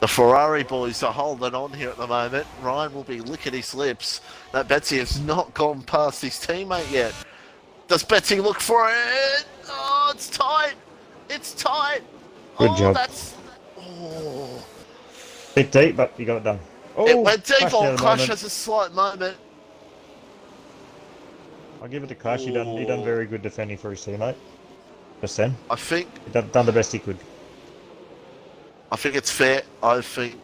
The Ferrari boys are holding on here at the moment. Ryan will be licking his lips. That Betsy has not gone past his teammate yet. Does Betsy look for it? Oh, it's tight. It's tight. Good job. Bit deep, but you got it done. Oh, it went deep. Clash Clash has a slight moment. I'll give it to Clash. He done very good defending for his teammate. Just then. I think He done the best he could. I think it's fair. I think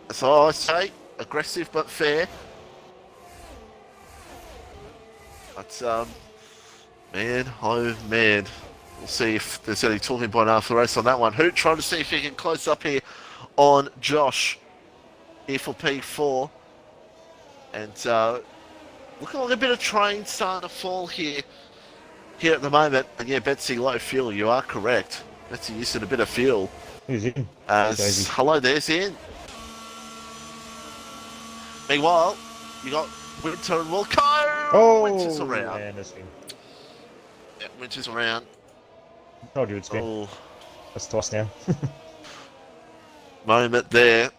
that's all I say. Aggressive but fair. But man, oh man. We'll see if there's any talking point after the race on that one. Hoot trying to see if he can close up here on Josh. Here for P4. And looking like a bit of train starting to fall here at the moment. And yeah, Betsy low fuel, you are correct. Betsy using a bit of fuel. Who's in? Hello, there's in. Meanwhile, you got Winter and Wilco. Oh, Winter's around. Man, that's him. Yeah, Winter's around. Told you it's good. Oh, That's twice now. moment there.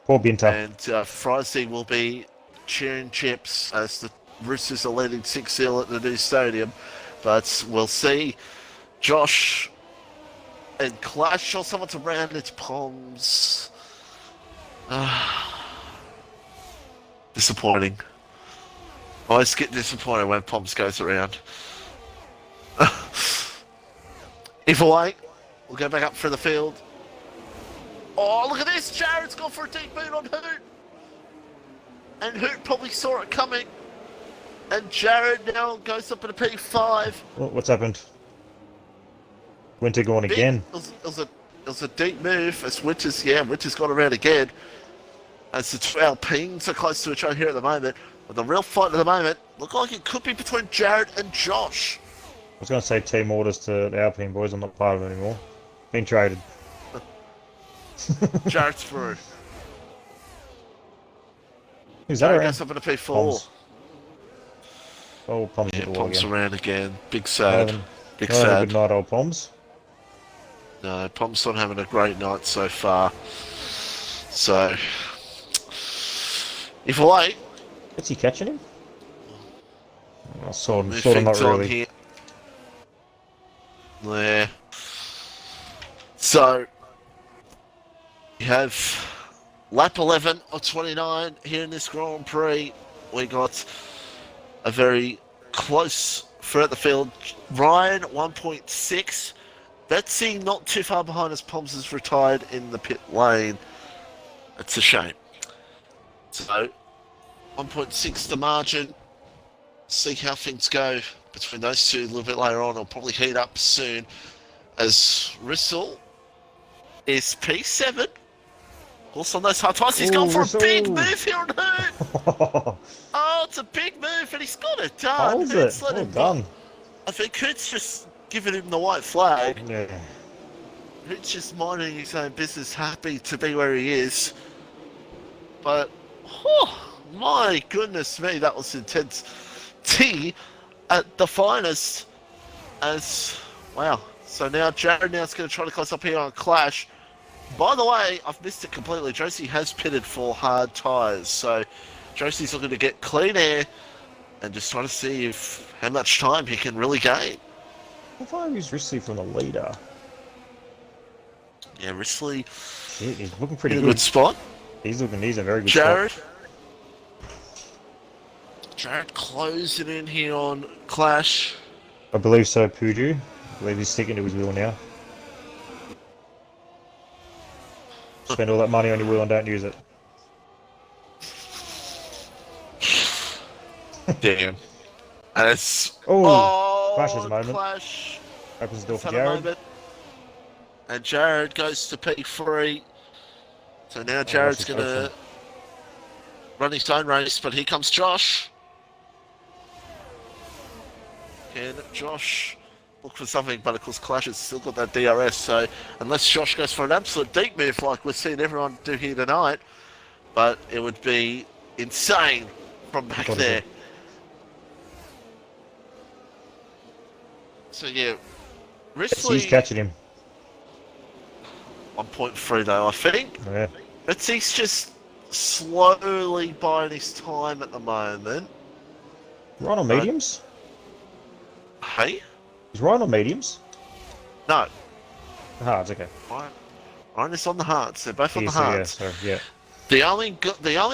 Poor Binter. And Frizy will be cheering chips as the Roosters are leading 6-0 at the new stadium. But we'll see. Josh and Clash, or someone's around, it's Poms. Disappointing. I always get disappointed when Poms goes around. Either way, we'll go back up for the field. Oh, look at this! Jared's gone for a deep boot on Hoot! And Hoot probably saw it coming. And Jared now goes up in a P5. What's happened? Winter going again. It was a deep move as Winter's got around again. As the Alpines are close to each other here at the moment. But the real fight at the moment, look like it could be between Jared and Josh. I was going to say team orders to the Alpine boys. I'm not part of it anymore. Been traded. Jared's through. Who's that Jared around? goes up in a P4. Poms. Oh, Poms Yeah, hit the wall Poms again. around again. Big sad. Big Not having a sad. good night, old Poms. No, Poms not having a great night so far. So, if I What's he catching him? Sort of things not on really. here. There. So, you have lap 11 of 29 here in this Grand Prix. We got a very close throughout the field. Ryan 1.6. Betsy not too far behind as Poms is retired in the pit lane. It's a shame. So 1.6 the margin. See how things go between those two a little bit later on. It'll probably heat up soon as Rissel is P7. Also on those hard tires. He's gone for a big move here on Hoot. Oh, it's a big move and he's got it done. How's it? Well done. I think Hoot's just giving him the white flag. Yeah. Hoot's just minding his own business, happy to be where he is. But, oh, my goodness me, that was intense. T at the finest. As, wow. So now Jared now's going to try to close up here on Clash. By the way, I've missed it completely. Josie has pitted for hard tyres. So Josie's looking to get clean air and just trying to see if how much time he can really gain. I thought he was Risley from the leader. Yeah, Risley. Shit, he's looking pretty in a good spot. He's a very good Jared. spot. Jared closing in here on Clash. I believe so, Puju. I believe he's sticking to his wheel now. Spend all that money on your wheel and don't use it. Damn. And it's... Clash has a moment. Clash. Opens the door Has for had a Jared. moment. And Jared goes to P3. So now Jared's going to run his own race, but here comes Josh. Can Josh look for something? But of course Clash has still got that DRS, so unless Josh goes for an absolute deep move like we're seeing everyone do here tonight, but it would be insane from back there. So yeah, Risley... He's catching him. 1.3 though, I think. Yeah. But he's just slowly buying his time at the moment. Right on mediums? Hey? He's right on mediums? No. The hards, okay. Ryan is on the hards. They're both on the Yeah, hards. so, yeah. The only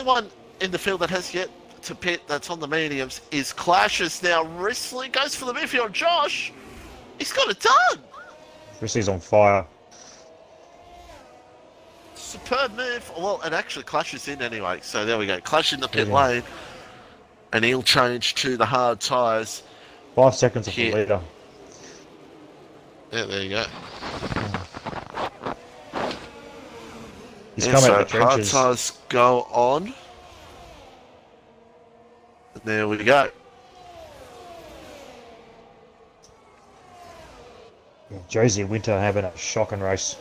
one in the field that has yet to pit that's on the mediums is Clashes. Now Risley goes for the move here on Josh. He's got it done. Risley's on fire. Superb move. Well, it actually clashes in anyway. So there we go. Clash in the pit lane. And he'll change to the hard tyres. 5 seconds off the leader. Yeah, there you go. He's coming out of the trenches. Hard tyres go on. And there we go. Yeah, Josie and Winter having a shocking race.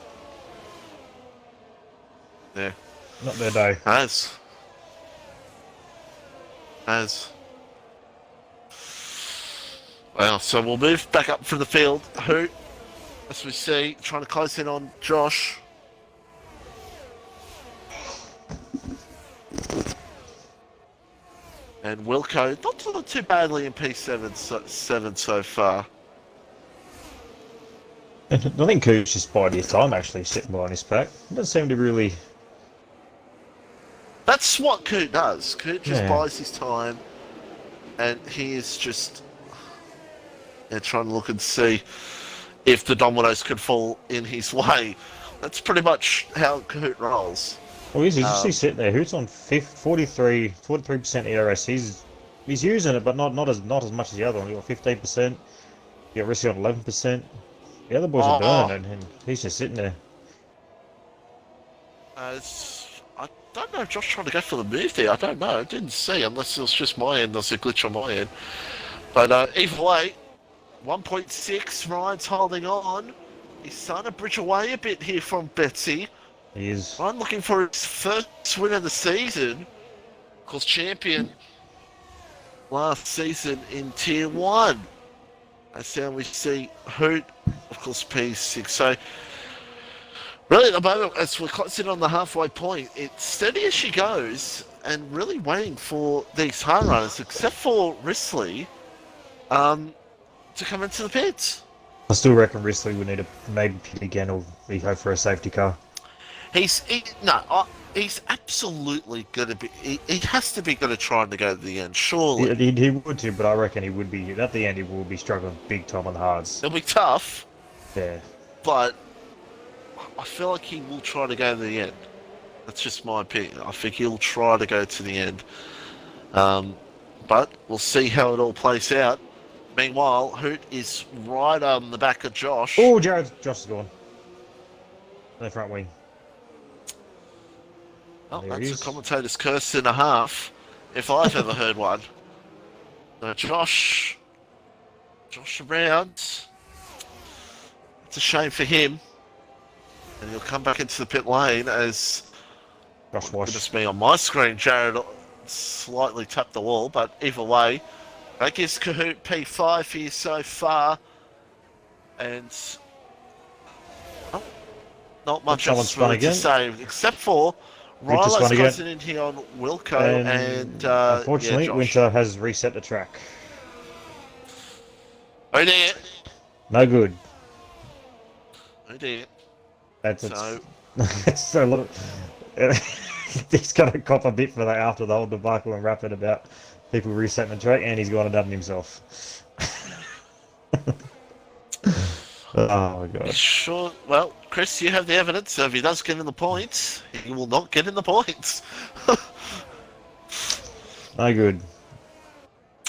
Yeah. Not their day. As. Well, so we'll move back up from the field. Who, as we see, trying to close in on Josh. And Wilco, not doing too badly in P7 so far. I think Cooch just biding his time actually sitting behind his pack. He doesn't seem to really... That's what Coot does. Coot just buys his time, and he is just trying to look and see if the dominoes could fall in his way. That's pretty much how Coot rolls. Well, he's just sitting there. Hoot's on 43% ERS. He's using it, but not as much as the other one. You got 15%. You got Risky on 11%. The other boys are burning, and he's just sitting there. I don't know if Josh trying to go for the move there. I don't know. I didn't see, unless it was just my end. There's a glitch on my end. But either way, 1.6. Ryan's holding on. He's starting to bridge away a bit here from Betsy. He is. Ryan looking for his first win of the season. Of course, champion last season in Tier 1. That's how we see Hoot, of course, P6. So, really, at the moment, as we're closing on the halfway point, it's steady as she goes and really waiting for these hard runners, except for Risley, to come into the pits. I still reckon Risley would need to maybe pit again or we hope for a safety car. He's He's absolutely going to be. He has to be going to try and go to the end, surely. He would too, but I reckon he would be at the end. He will be struggling big time on the hards. It'll be tough, Yeah. but I feel like he will try to go to the end. That's just my opinion. I think he'll try to go to the end. But we'll see how it all plays out. Meanwhile, Hoot is right on the back of Josh. Oh, Josh is gone. The front wing. Oh, There he that's is. a commentator's curse and a half, if I've ever heard one. Josh around. It's a shame for him. And he'll come back into the pit lane as... Josh Wash. Goodness me, on my screen, Jared slightly tapped the wall, but either way, that gives Kahoot P5 here so far. And... Oh, not much else really to say, except for... Rylo's closing in here on Wilco and unfortunately, yeah, Winter has reset the track. Oh dear. No good. Oh dear. That's so. It's a lot of. He's got to cop a bit for that after the whole debacle and rapping about people resetting the track, and he's gone and done it himself. Oh my god. Sure. Well, Chris, you have the evidence. So if he does get in the points, he will not get in the points. No good.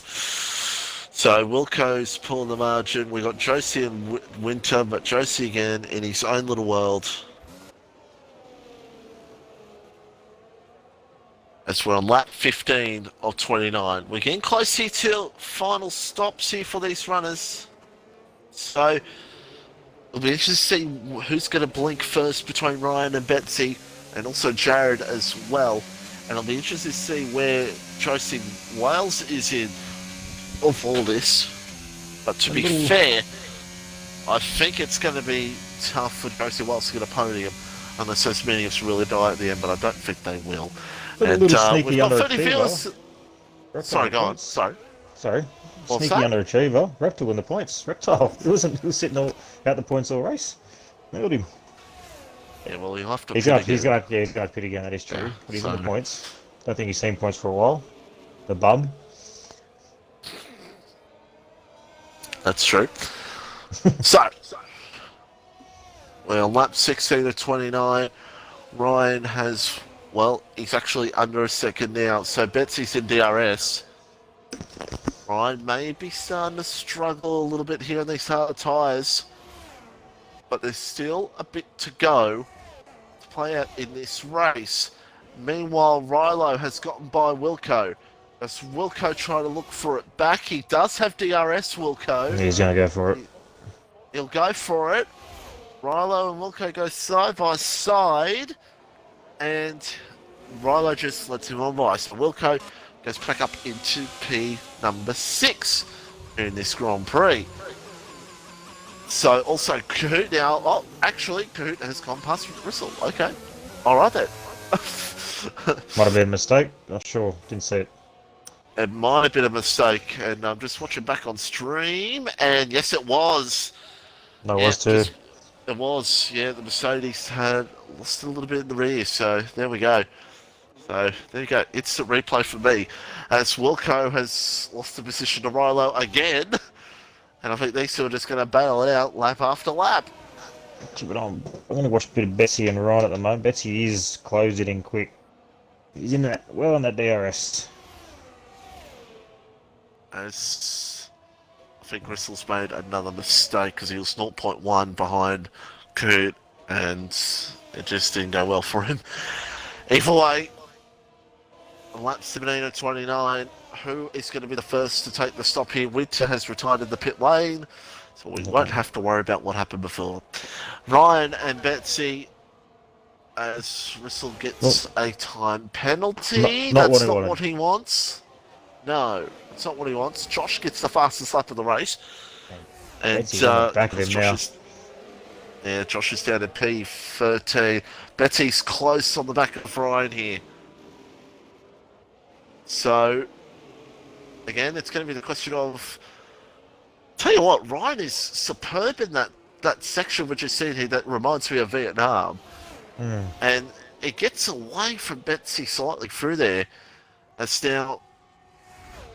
So Wilco's pulling the margin. We got Josie and Winter, but Josie again in his own little world. As we're on lap 15 of 29. We're getting close here to final stops here for these runners. So it'll be interesting to see who's going to blink first between Ryan and Betsy, and also Jared as well. And I'll be interested to see where Josie Wales is in of all this. But to be fair, I think it's going to be tough for Josie Wales to get a podium, unless those meetings really die at the end, but I don't think they will. And we've got 30 viewers. Sorry, go on. Sorry. Sneaky underachiever. Reptile win the points. Reptile. He was sitting out the points all race. Nailed him. Yeah, well, he'll have to. He's going to pit again. That is true. But he's on the points. Don't think he's seen points for a while. The bum. That's true. So, well, lap 16 to 29. Ryan has, well, he's actually under a second now. So Betsy's in DRS. Ryan may be starting to struggle a little bit here on these hard tyres. But there's still a bit to go to play out in this race. Meanwhile, Rilo has gotten by Wilco. As Wilco trying to look for it back. He does have DRS, Wilco. He's going to go for it. He'll go for it. Rilo and Wilco go side by side. And Rilo just lets him on by. So Wilco goes back up into P number 6 in this Grand Prix. So also Kahoot now. Oh, actually, Kahoot has gone past Bristle. Okay. Alright then. Might have been a mistake. Not sure. Didn't see it. It might have been a mistake, and I'm just watching back on stream, and yes, it was. No, it was too. It was, yeah. The Mercedes had lost a little bit in the rear, so there we go. So there you go. Instant replay for me, as Wilco has lost the position to Rilo again, and I think these two are just going to bail it out lap after lap. But I'm going to watch a bit of Betsy and Ryan at the moment. Betsy is closed it in quick. He's in that well on that DRS. As I think Gristle's made another mistake because he was 0.1 behind Kurt, and it just didn't go well for him. Either way, on lap 17 and 29, who is going to be the first to take the stop here? Winter has retired in the pit lane, so we won't have to worry about what happened before. Ryan and Betsy, as Rissell gets a time penalty. That's not what he wants. No, it's not what he wants. Josh gets the fastest lap of the race. And back of him now. Yeah, Josh is down to P13. Betsy's close on the back of Ryan here. So, again, it's going to be the question of... Tell you what, Ryan is superb in that section which you see here that reminds me of Vietnam. And it gets away from Betsy slightly through there. It's now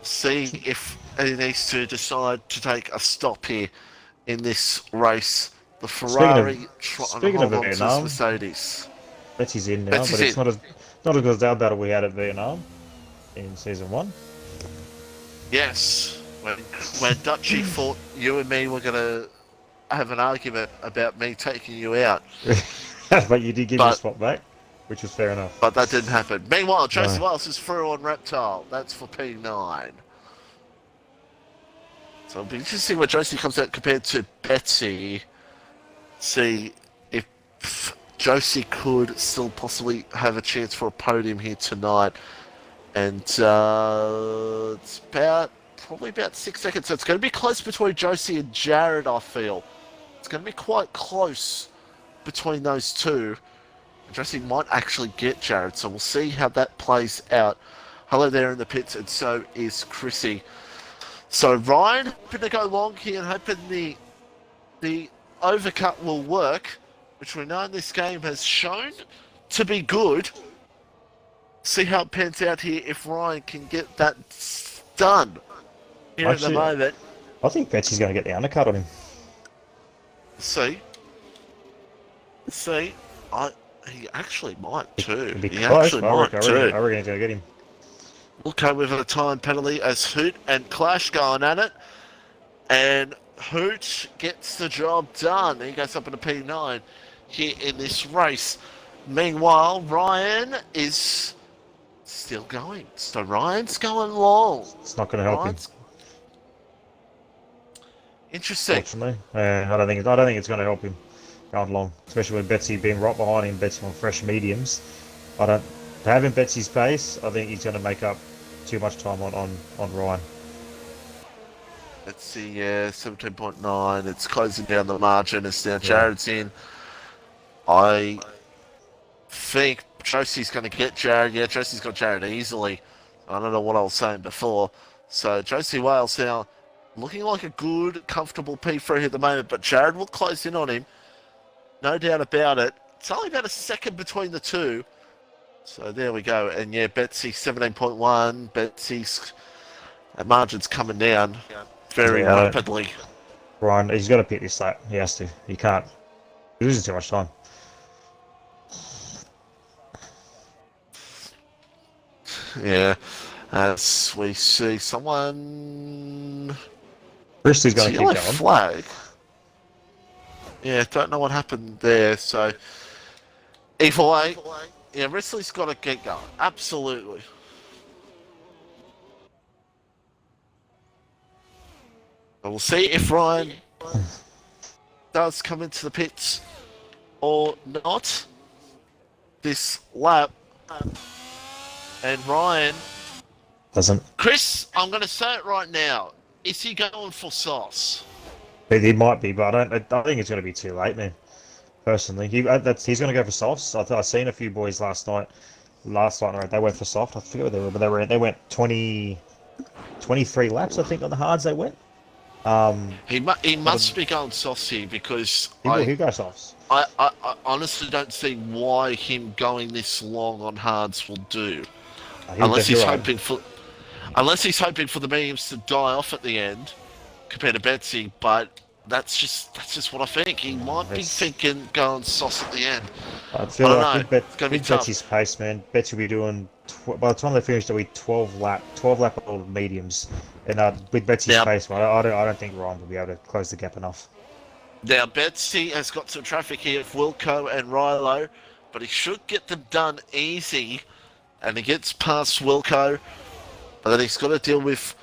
seeing if he needs to decide to take a stop here in this race. The Ferrari trying to hold on to this Mercedes. Betsy's in now, Betsy's but it's in. not as good as our battle we had at Vietnam in season 1. Yes, when Dutchy thought you and me were going to have an argument about me taking you out. But you did give me a spot back, which was fair enough. But that didn't happen. Meanwhile, Joseph Wells is through on Reptile. That's for P9. So it'll be interesting to see where Josie comes out compared to Betsy. See if Josie could still possibly have a chance for a podium here tonight. And it's probably about 6 seconds. So it's going to be close between Josie and Jared, I feel. It's going to be quite close between those two. Josie might actually get Jared, so we'll see how that plays out. Hello there in the pits, and so is Chrissy. So Ryan, hoping to go long here and hoping the overcut will work, which we know in this game has shown to be good. See how it pans out here if Ryan can get that done here at the moment. I think Betsy's going to get the undercut on him. See, he actually might too. He actually might too. I reckon he's going to get him. Wilco with a time penalty as Hoot and Clash going at it. And Hoot gets the job done. He goes up in a P9 here in this race. Meanwhile, Ryan is still going. So Ryan's going long. It's not going to help him. Interesting. Fortunately, I don't think it's going to help him going long, especially with Betsy being right behind him. Betsy on fresh mediums. Having Betsy's pace, I think he's going to make up too much time on Ryan. Let's see, 17.9. It's closing down the margin. It's now Jared's in. I think Josie's going to get Jared. Yeah, Josie's got Jared easily. I don't know what I was saying before. So Josie Wales now looking like a good, comfortable P3 at the moment, but Jared will close in on him. No doubt about it. It's only about a second between the two. So there we go. And yeah, Betsy 17.1. Betsy's margin's coming down very rapidly. Ryan, he's got to pick this lap. He has to. He can't. He loses too much time. Yeah. As we see someone... Bristol's going to keep going. Flag. Yeah, don't know what happened there. So either way, yeah, Risley's got to get going. Absolutely. And we'll see if Ryan does come into the pits or not this lap. And Ryan doesn't. Chris, I'm going to say it right now. Is he going for sauce? He might be, but I think it's going to be too late, man. Personally, he's going to go for softs. I've seen a few boys last night. They went for soft. I forget what they were, but they went 23 laps. I think on the hards they went. He must be going saucy because he goes softs. I honestly don't see why him going this long on hards will do, unless he's hoping for the mediums to die off at the end compared to Betsy. But that's just what I think. He might be thinking going sauce at the end. I think Betsy's pace, man. Betsy will be doing by the time they finish, they'll be 12 lap old mediums, and with Betsy's pace, I don't think Ryan will be able to close the gap enough. Now Betsy has got some traffic here with Wilco and Rilo, but he should get them done easy, and he gets past Wilco, but then he's got to deal with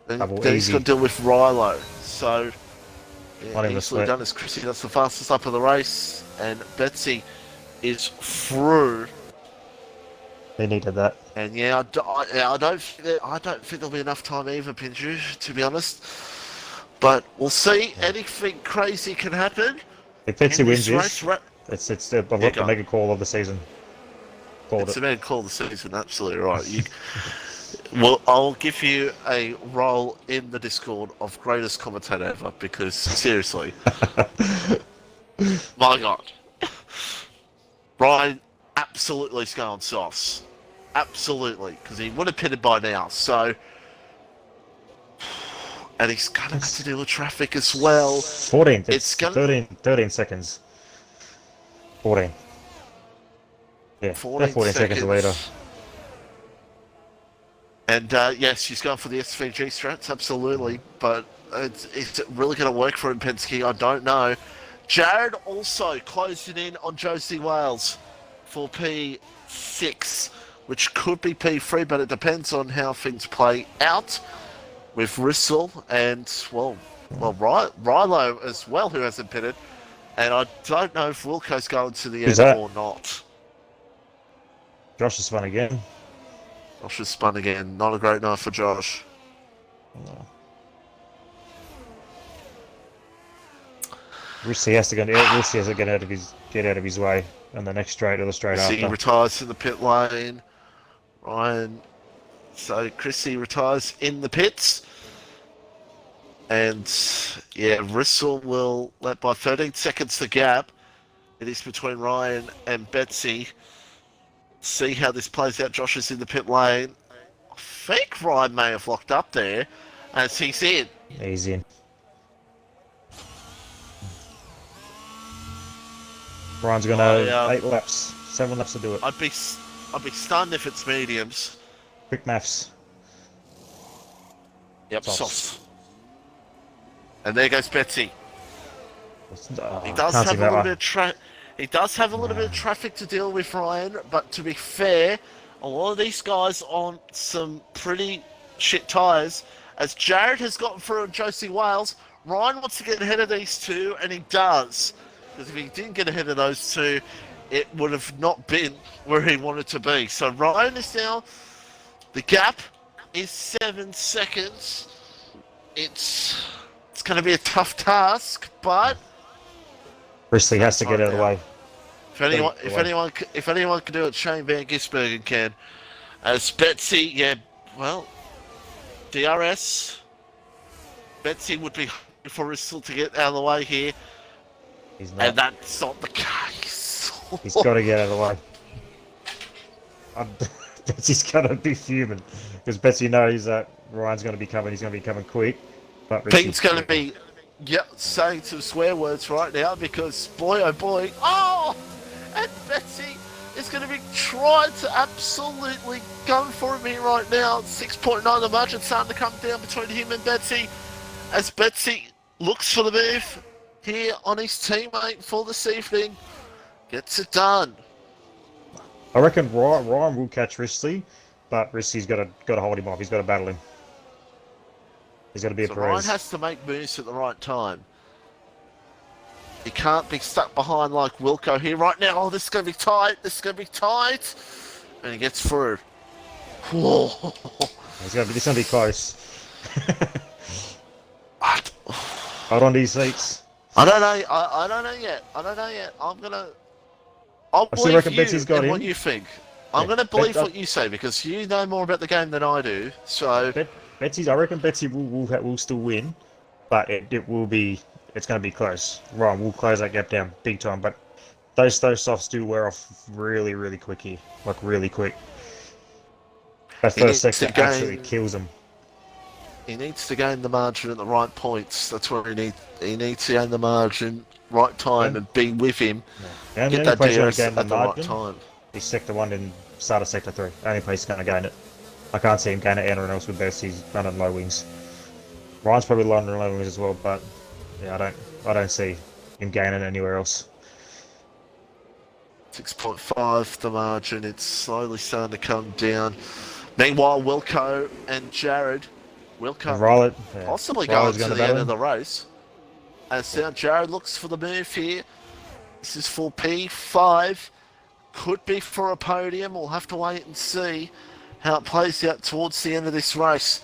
Rilo. So yeah, easily done as Chrissy. That's the fastest lap of the race, and Betsy is through. They needed that. And yeah, I don't think there'll be enough time either, Pinju, to be honest. But we'll see. Anything crazy can happen. If Betsy wins this, I've got the mega call of the season. It's the mega call of the season. Absolutely right. Well, I'll give you a role in the Discord of greatest commentator ever, because seriously, my God, Ryan absolutely is going softs. Absolutely, because he would have pitted by now. So, and he's going to have to deal with traffic as well. 14. It's gonna 13 seconds. 14. Yeah, 14 seconds later. And yes, she's going for the SVG strats, absolutely. But it's really going to work for him, Penske? I don't know. Jared also closing in on Josie Wales for P6, which could be P3, but it depends on how things play out with Rissell and, well, Rilo as well, who hasn't pitted. And I don't know if Wilco's going to the end or not. Josh has spun again. Josh has spun again. Not a great night for Josh. No. Rissy has to get out of his way on the next straight or the straight after. He retires in the pit lane. Ryan. So Chrissy retires in the pits. And yeah, Rissell will let by 13 seconds the gap. It is between Ryan and Betsy. See how this plays out. Josh is in the pit lane. I think Ryan may have locked up there as he's in. He's in. Ryan's gonna 8 laps, 7 laps to do it. I'd be stunned if it's mediums. Quick maths. Yep, softs. And there goes Betsy. He does have a little bit of He does have a little bit of traffic to deal with, Ryan, but to be fair, a lot of these guys on some pretty shit tyres. As Jared has gotten through on Josie Wales, Ryan wants to get ahead of these two, and he does. Because if he didn't get ahead of those two, it would have not been where he wanted to be. So Ryan is now, the gap is 7 seconds. It's going to be a tough task, but Risley has to get out of the way. If anyone can do it, Shane Van Gisbergen can. As Betsy, yeah, well, DRS. Betsy would be for Rissell to get out of the way here. He's not. And that's not the case. He's got to get out of the way. Betsy's going to be fuming. Because Betsy knows that Ryan's going to be coming. He's going to be coming quick. But Pete's going to be saying some swear words right now because, boy, oh boy. Oh! And Betsy is going to be trying to absolutely go for him here right now. 6.9, the margin starting to come down between him and Betsy. As Betsy looks for the move here on his teammate for this evening. Gets it done. I reckon Ryan will catch Risley, but Risley's got to hold him off. He's got to battle him. He's got to be a Perez. Ryan has to make moves at the right time. He can't be stuck behind like Wilco here right now. Oh, this is going to be tight. This is going to be tight. And he gets through. Whoa. This is going to be close. Hold on to these seats. I don't know. I don't know yet. I'll believe you and what you think. I'm going to believe what you say because you know more about the game than I do. So I reckon Betsy will still win, but it's going to be close. Ryan will close that gap down big time, but those softs do wear off really, really quick here, like really quick. That first section absolutely kills them. He needs to gain the margin at the right points. That's where he needs to gain the margin, right time, and be with him. Yeah. Get that DRS at the right time. He's sector 1 and start of sector 3. Only place he's going to gain it. I can't see him gain it anywhere else with best. He's running low wings. Ryan's probably running low wings as well, but yeah, I don't see him gaining anywhere else. 6.5 the margin. It's slowly starting to come down. Meanwhile, Wilco and Jared. Wilco possibly going to the end of the race. As now Jared looks for the move here. This is for P5. Could be for a podium. We'll have to wait and see how it plays out towards the end of this race.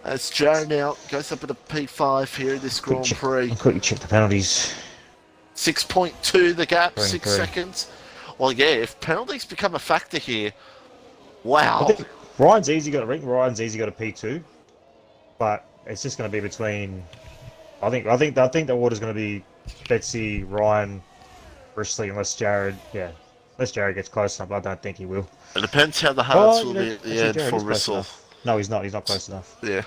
As Jared now goes up into P5 here in this Grand Prix. I'll quickly check the penalties. 6.2 the gap, 6 3. seconds. Well, yeah, if penalties become a factor here, wow. I think Ryan's easy got a P2, but it's just going to be between. I think the order's going to be Betsy, Ryan, Risley, unless Jared. Yeah, Unless Jared gets close enough, I don't think he will. It depends how the hearts Oh, will you know, be at the actually, end Jared for is close Rissell. enough. No, he's not. He's not close enough. Yeah.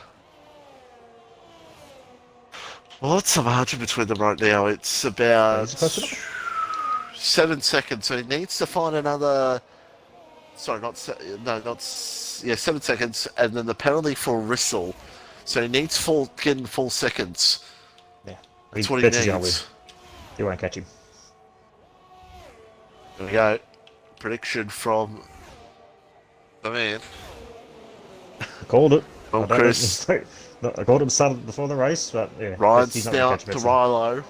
Well, what's the margin between them right now? It's about Is he close enough? 7 seconds. So he needs to find another. Sorry, not 7 seconds, and then the penalty for Rissell. So he needs getting 4 seconds. Yeah. That's what he He's gonna win. needs. He won't catch him. There we go. Prediction from the man. I called it. Well, I don't Chris. know, I called him started before the race, but yeah. Ryan's he's not now gonna up catch to Benson. Rilo. It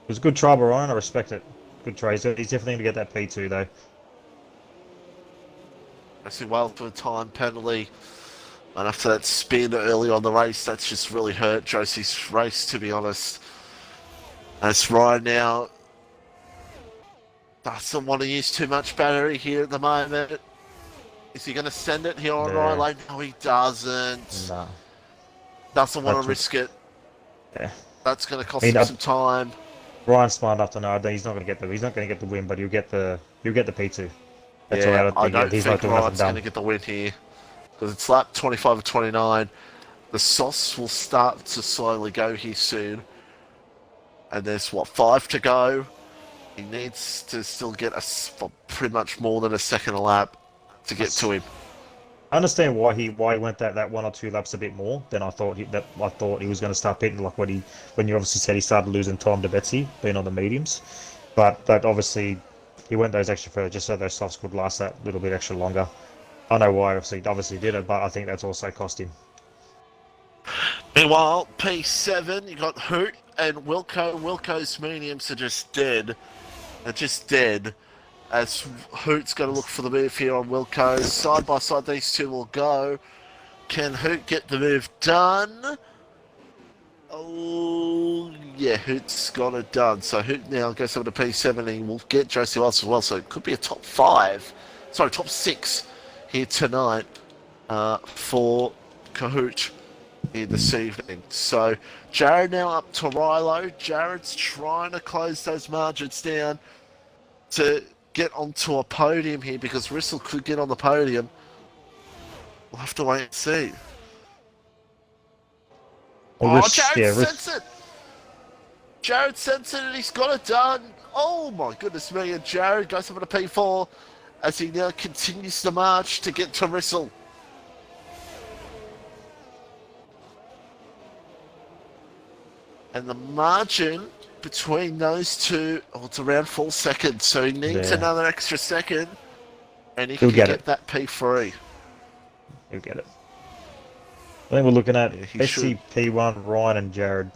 was a good try by Ryan. I respect it. Good try. He's definitely going to get that P2 though. I see well for a time penalty. And after that spin early on the race, that's just really hurt Josie's race, to be honest. As Ryan now doesn't want to use too much battery here at the moment. Is he going to send it here on Ryan Lane? No, he doesn't. Nah. Doesn't want to risk it. Yeah. That's going to cost him some time. Ryan's smart enough to know that he's not going to get the win, but he'll get the P2. That's Yeah, all I don't he's think not doing Ryan's nothing going to get the win here. Because it's lap 25 or 29. The sauce will start to slowly go here soon. And there's, 5 to go. He needs to still get pretty much more than a second a lap to get to him. I understand why he went that 1 or 2 laps a bit more than I thought. I thought he was going to start pitting like when you obviously said he started losing time to Betsy being on the mediums, but obviously he went those extra further just so those softs could last that little bit extra longer. I know why obviously did it, but I think that's also cost him. Meanwhile, P7, you got Hoot and Wilco. Wilco's mediums are just dead. They're just dead. As Hoot's going to look for the move here on Wilco. Side by side, these two will go. Can Hoot get the move done? Oh, yeah, Hoot's got it done. So Hoot now goes over to P7 and he will get Josie Wells as well. So it could be a top 6 here tonight for Kahoot here this evening. So Jared now up to Rilo. Jared's trying to close those margins down to get onto a podium here because Rissell could get on the podium. We'll have to wait and see. Well, Jared sends it! Jared sends it and he's got it done. Oh my goodness me, and Jared goes over to P4 as he now continues the march to get to Rissell. And the margin between those two, it's around 4 seconds, so he needs another extra second, and he can get that P3. He'll get it. I think we're looking at Betsy, P1, Ryan and Jared,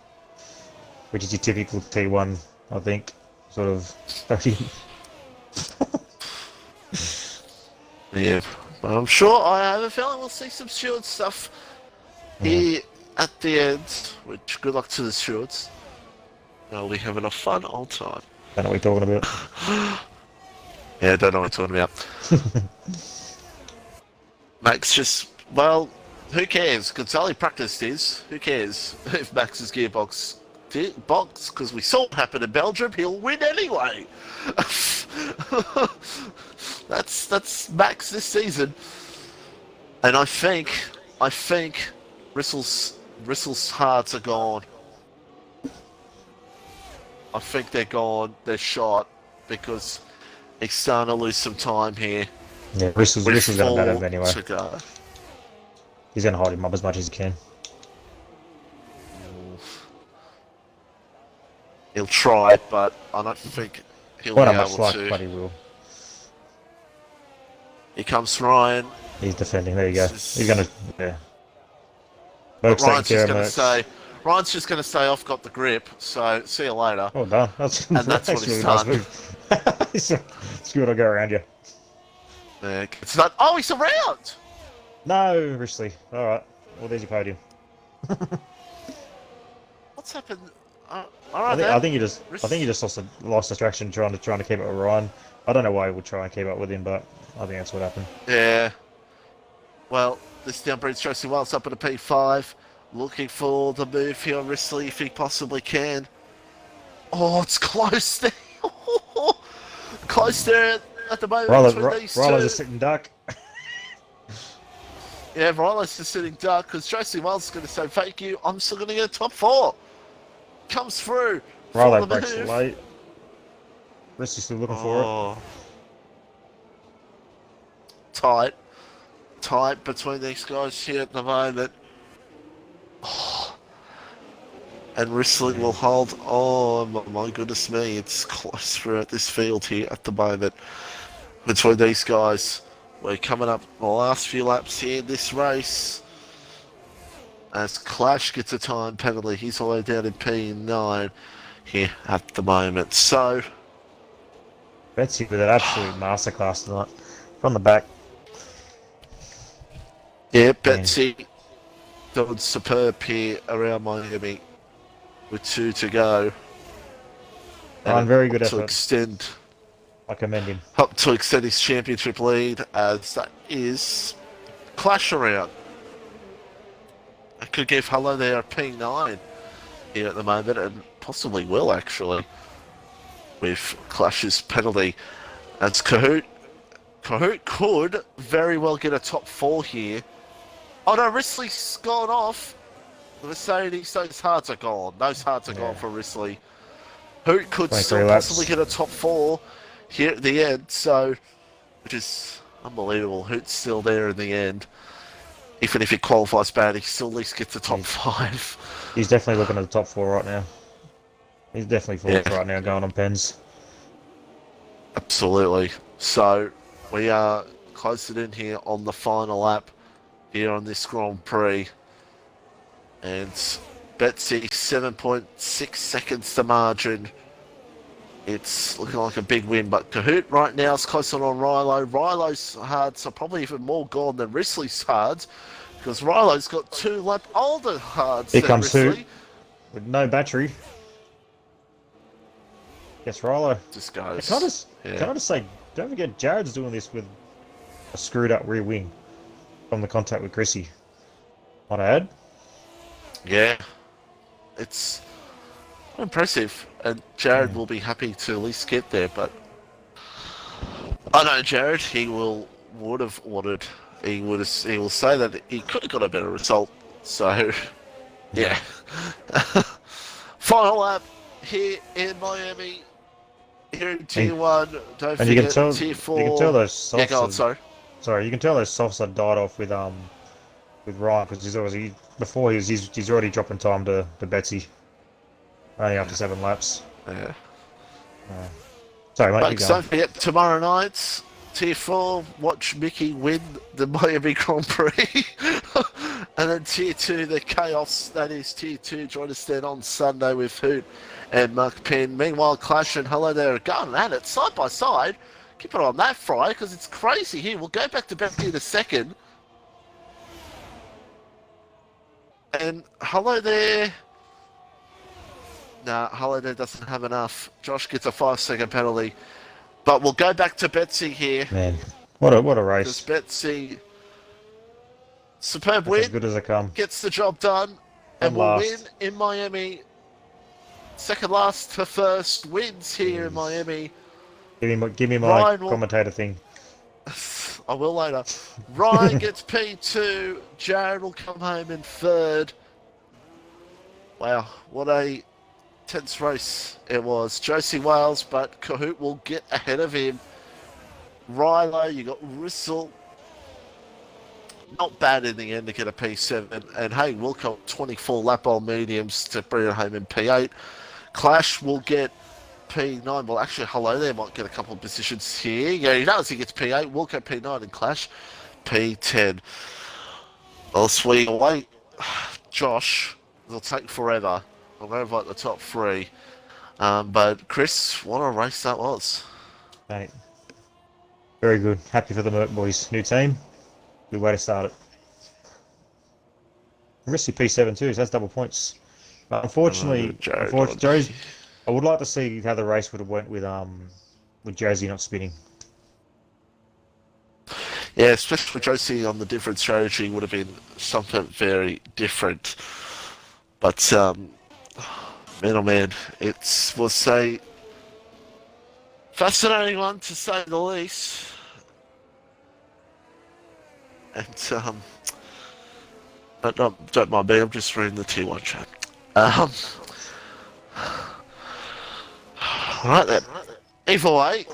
which is your typical T1, I think, sort of. Yeah, but I'm sure, I have a feeling we'll see some Stewart stuff here at the end, which good luck to the Stewards. They'll be having a fun old time. Don't know what you're talking about. Yeah, don't know what I'm talking about. Max just, well, who cares? Gonzalez practiced his. Who cares if Max's gearbox box? Because we saw it happen in Belgium. He'll win anyway. That's Max this season. And I think Rissell's hearts are gone. I think they're gone. They're shot because he's starting to lose some time here. Yeah, Rissell's going to bat him anyway. To go. He's going to hold him up as much as he can. He'll try, but I don't think he'll be able to. But he will. Here comes Ryan. He's defending. There you go. He's going to. Yeah. Ryan's just going to say. Ryan's just going to say, "I've got the grip." So see you later. Oh, done. That's what he's done. Nice it's good. I'll go around you. Yeah, it's not. Oh, he's around. No, Risley. All right. Well, there's your podium. What's happened? I think you just lost distraction trying to keep up with Ryan. I don't know why he would try and keep up with him, but I think that's what happened. Yeah. Well, this down brings Josie Wells up at a P5, looking for the move here on Risley if he possibly can. Oh, it's close there. close there at the moment between these Rylo's two. a sitting duck. Yeah, Rylo's just sitting duck because Josie Wells is going to say thank you. I'm still going to get a top 4. Comes through. Rylo For the breaks move. late. Risty's still looking for it. Tight between these guys here at the moment. And Risley will hold. Oh my goodness me, it's close throughout this field here at the moment between these guys. We're coming up the last few laps here in this race. As Clash gets a time penalty, he's all the way down in P9 here at the moment. So Betsy with an absolute masterclass tonight. From the back. yeah, Betsy doing superb here around Miami with 2 to go. Ryan, very good to effort. extend. I commend him. Up to extend his championship lead, as that is Clash around. I could give Hello there a P9 here at the moment, and possibly will actually, with Clash's penalty. As Kahoot could very well get a top 4 here. Oh no, Risley's gone off. The Mercedes, those hards are gone. Those hards are gone for Risley. Hoot could still possibly get a top 4 here at the end, so, which is unbelievable. Hoot's still there in the end. Even if he qualifies bad, he still at least gets the top 5. He's definitely looking at the top 4 right now. He's definitely 4th right now, going on pens. Absolutely. So, we are closing in here on the final lap here on this Grand Prix. And Betsy, 7.6 seconds to margin. It's looking like a big win, but Kahoot right now is closer on Rylo. Rylo's hards are probably even more gone than Risley's hards, because Rylo's got 2 lap older hards Here than comes Risley. Hoot with no battery. Yes, Rylo. Just goes. Can I just say, don't forget Jared's doing this with a screwed up rear wing from the contact with Chrissy. Might I add? Yeah. It's impressive, and Jared will be happy to at least get there, but I know Jared, he would have wanted, he will say that he could have got a better result, so yeah. Final lap here in Miami, here in Tier 1, don't and forget Tier 4. You can tell those softs. Yeah, go on, sorry. Sorry, you can tell those softs are died off with Ryan, because he's already dropping time to Betsy. Only after 7 laps. Yeah. Sorry, mate. Folks, don't forget tomorrow night, Tier 4, watch Mickey win the Miami Grand Prix. And then Tier 2, the Chaos, that is Tier 2. Join us then on Sunday with Hoot and Mark Penn. Meanwhile, Clash and Hello there are going at it side by side. Keep it on that fry, because it's crazy here. We'll go back to Betsy in a second. And Hello there. Nah, Hello there doesn't have enough. Josh gets a 5-second penalty. But we'll go back to Betsy here. Man, what a race. Because Betsy, superb That's win. as good as I come. Gets the job done. And will win in Miami. Second last to first. Wins here in Miami. Give me my commentator thing. I will later. Ryan gets P2. Jared will come home in 3rd. Wow, what a tense race it was. Josie Wales, but Kahoot will get ahead of him. Rylo, you got Rissell. Not bad in the end to get a P7. And hey, Wilco 24 lap on mediums to bring it home in P8. Clash will get P9. Well, actually, Hello there might get a couple of positions here. Yeah, he does. He gets P8. Wilco P9 and Clash P10. I'll swing away. Josh, it'll take forever. I'm going to vote the top 3. But Chris, what a race that was. Mate, very good. Happy for the Merc boys. New team. Good way to start it. Risky P7 too, so that's double points. But unfortunately, Josie, I would like to see how the race would have went with Josie not spinning. Yeah, especially with Josie on the different strategy would have been something very different. But man, oh man, we'll say Fascinating one, to say the least. And, but don't mind me, I'm just reading the T1 chat. Right then. Either way,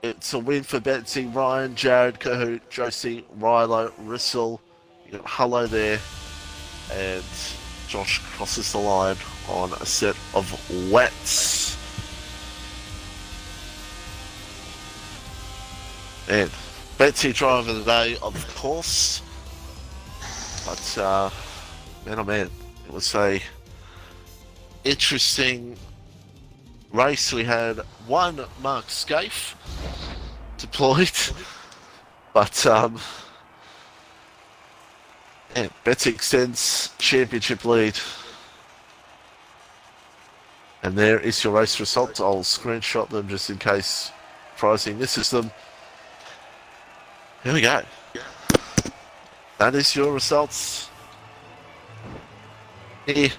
it's a win for Betsy, Ryan, Jared, Kahoot, Josie, Rilo, Rissel. You got Hello there. And Josh crosses the line on a set of wets. And Betsy driver of the day, of course. But, man, oh man, it was a interesting race. We had one Mark Scaife deployed, but yeah, Betsy extends championship lead. And there is your race results. I'll screenshot them just in case pricing misses them. Here we go. That is your results here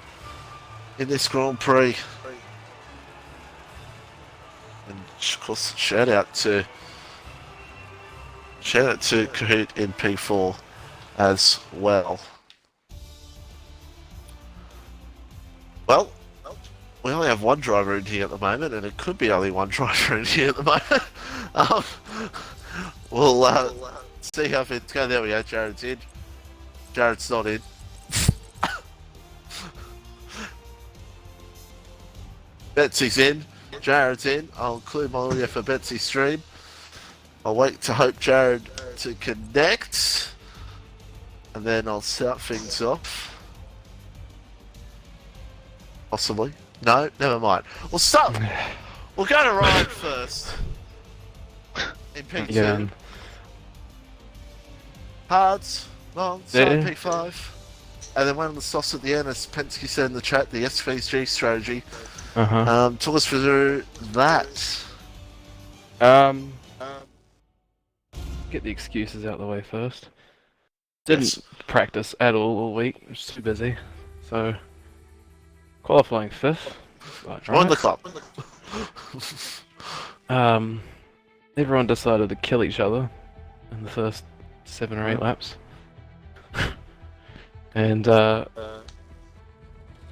in this Grand Prix. And of course, shout out to Kahoot in P4 as well. Well, we only have one driver in here at the moment, and it could be only one driver in here at the moment. We'll see how it's going. There we go. Jared's in. Jared's not in. Betsy's in. Jared's in. I'll include my audio for Betsy's stream. I'll wait to hope Jared to connect, and then I'll start things off. Possibly. No, never mind. We'll start. We'll go to Ryan first. In P2. Yeah. Hards, long, side P5. And then one on the sauce at the end, as Penske said in the chat, the SVG strategy. Talk us through that. Get the excuses out of the way first. Didn't practice at all week. I was too busy. So, qualifying 5th. Join the club. Everyone decided to kill each other in the first 7 or 8 laps. And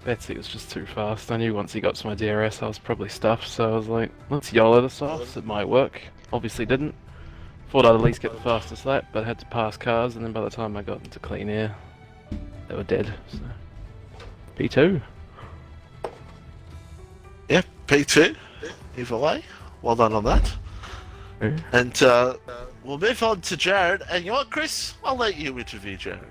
Betsy was just too fast. I knew once he got to my DRS I was probably stuffed, so I was like, let's YOLO this off, it might work. Obviously didn't. Thought I'd at least get the fastest lap, but I had to pass cars, and then by the time I got into clean air, they were dead. So P2. Yeah, P2. Either way, well done on that. And we'll move on to Jared. And you know what, Chris? I'll let you interview Jared.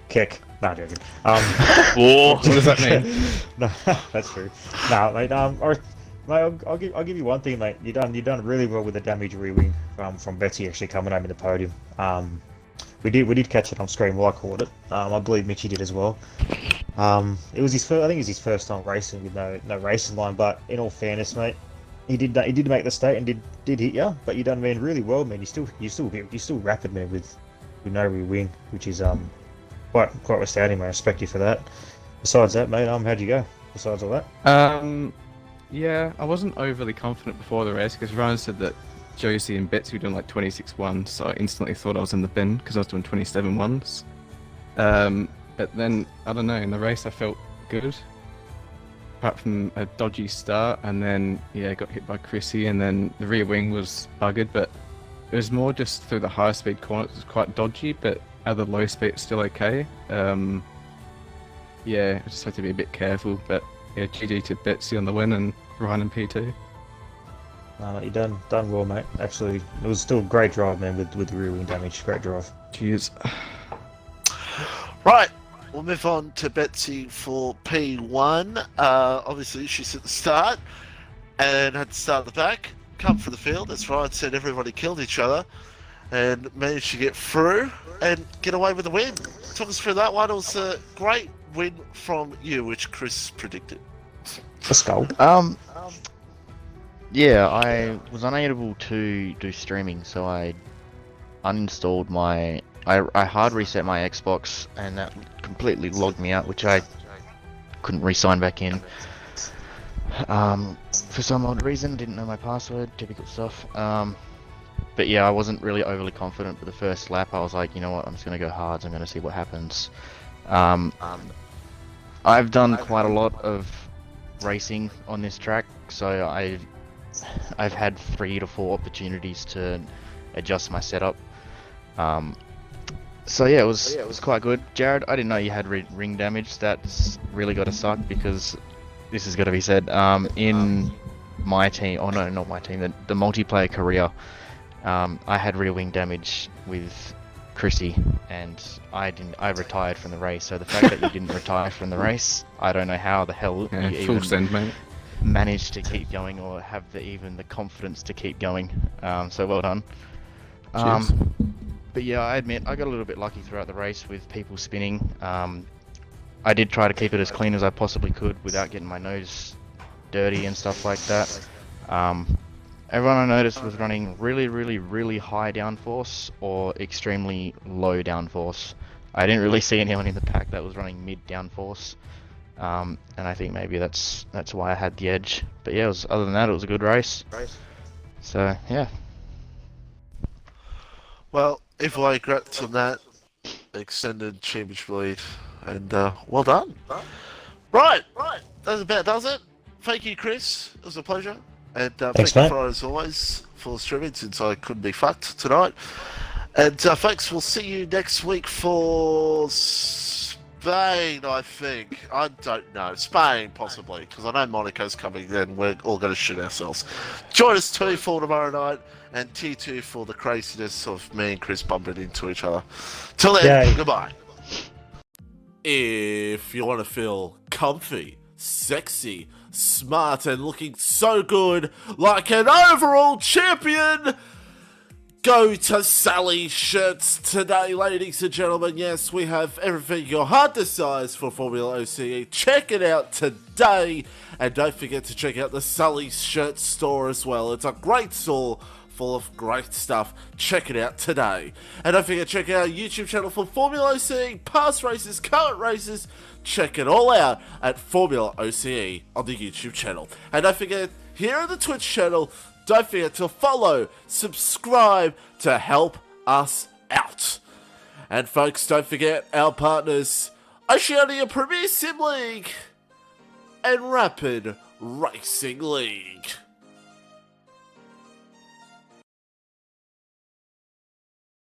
Kick. No, joking. Whoa, what does that mean? No, that's true. No, mate. Mate, I'll give you one thing, mate. You done really well with the damage re-wing from Betsy actually coming home in the podium. We did catch it on screen while I caught it. I believe Mitchie did as well. It was his first. I think it was his first time racing with no racing line. But in all fairness, mate, he did make the state and did hit you. But you done, man, really well, man. You still rapid, man, with no re-wing, which is quite astounding, man. I respect you for that. Besides that, mate, how'd you go? Besides all that. Yeah, I wasn't overly confident before the race because Ryan said that Josie and Betsy were doing like 26-1, so I instantly thought I was in the bin because I was doing 27-1s. But then, I don't know, in the race I felt good. Apart from a dodgy start, and then, yeah, got hit by Chrissy, and then the rear wing was buggered, but it was more just through the high speed corners, it was quite dodgy, but at the low speed it's still okay. Yeah, I just had to be a bit careful, but yeah, GG to Betsy on the win and Ryan in P2. No, you done well, mate. Absolutely, it was still a great drive, man, with the rear wing damage. Great drive. Cheers. Right, we'll move on to Betsy for P1. Obviously, she's at the start and had to start at the back. Come for the field, as Ryan said, everybody killed each other and managed to get through and get away with the win. Talk us through that one. It was a great win from you, which Chris predicted. Let's go. Yeah, I was unable to do streaming, so I uninstalled my... I hard reset my Xbox, and that completely logged me out, which I couldn't re-sign back in. For some odd reason, didn't know my password, typical stuff. But yeah, I wasn't really overly confident for the first lap. I was like, you know what, I'm just going to go hards, I'm going to see what happens. I've done quite a lot of racing on this track, so I've had 3 to 4 opportunities to adjust my setup. So yeah, it was quite good. Jared, I didn't know you had ring damage. That's really got to suck, because this has got to be said. In my team, oh no, not my team, the multiplayer career, I had rear wing damage with Chrissy, and I retired from the race. So the fact that you didn't retire from the race, I don't know how the hell you even managed to keep going, or have even the confidence to keep going. So well done. Cheers. But yeah, I admit I got a little bit lucky throughout the race with people spinning. I did try to keep it as clean as I possibly could without getting my nose dirty and stuff like that. Everyone I noticed was running really high downforce or extremely low downforce. I didn't really see anyone in the pack that was running mid downforce, and I think maybe that's why I had the edge. But yeah, other than that, it was a good race. So yeah. Well, everyone, congrats on that extended championship lead, and well done. Right, that about does it. Thank you, Chris. It was a pleasure. And thank you, Friday, as always, for streaming, since I couldn't be fucked tonight. And folks, we'll see you next week for Spain, I think. I don't know. Spain, possibly, because I know Monaco's coming, and we're all going to shoot ourselves. Join us too for tomorrow night, and T2 for the craziness of me and Chris bumping into each other. Till then, goodbye. If you want to feel comfy, sexy, smart, and looking so good like an overall champion, go to Sally's Shirts today, ladies and gentlemen. Yes, we have everything your heart desires for FormulaOCE. Check it out today, and don't forget to check out the Sally's Shirts store as well. It's a great store full of great stuff. Check it out today. And don't forget to check out our YouTube channel for FormulaOCE, past races, current races. Check it all out at FormulaOCE on the YouTube channel. And don't forget, here on the Twitch channel, don't forget to follow, subscribe to help us out. And folks, don't forget our partners, Oceania Premier Sim League and Rapid Racing League.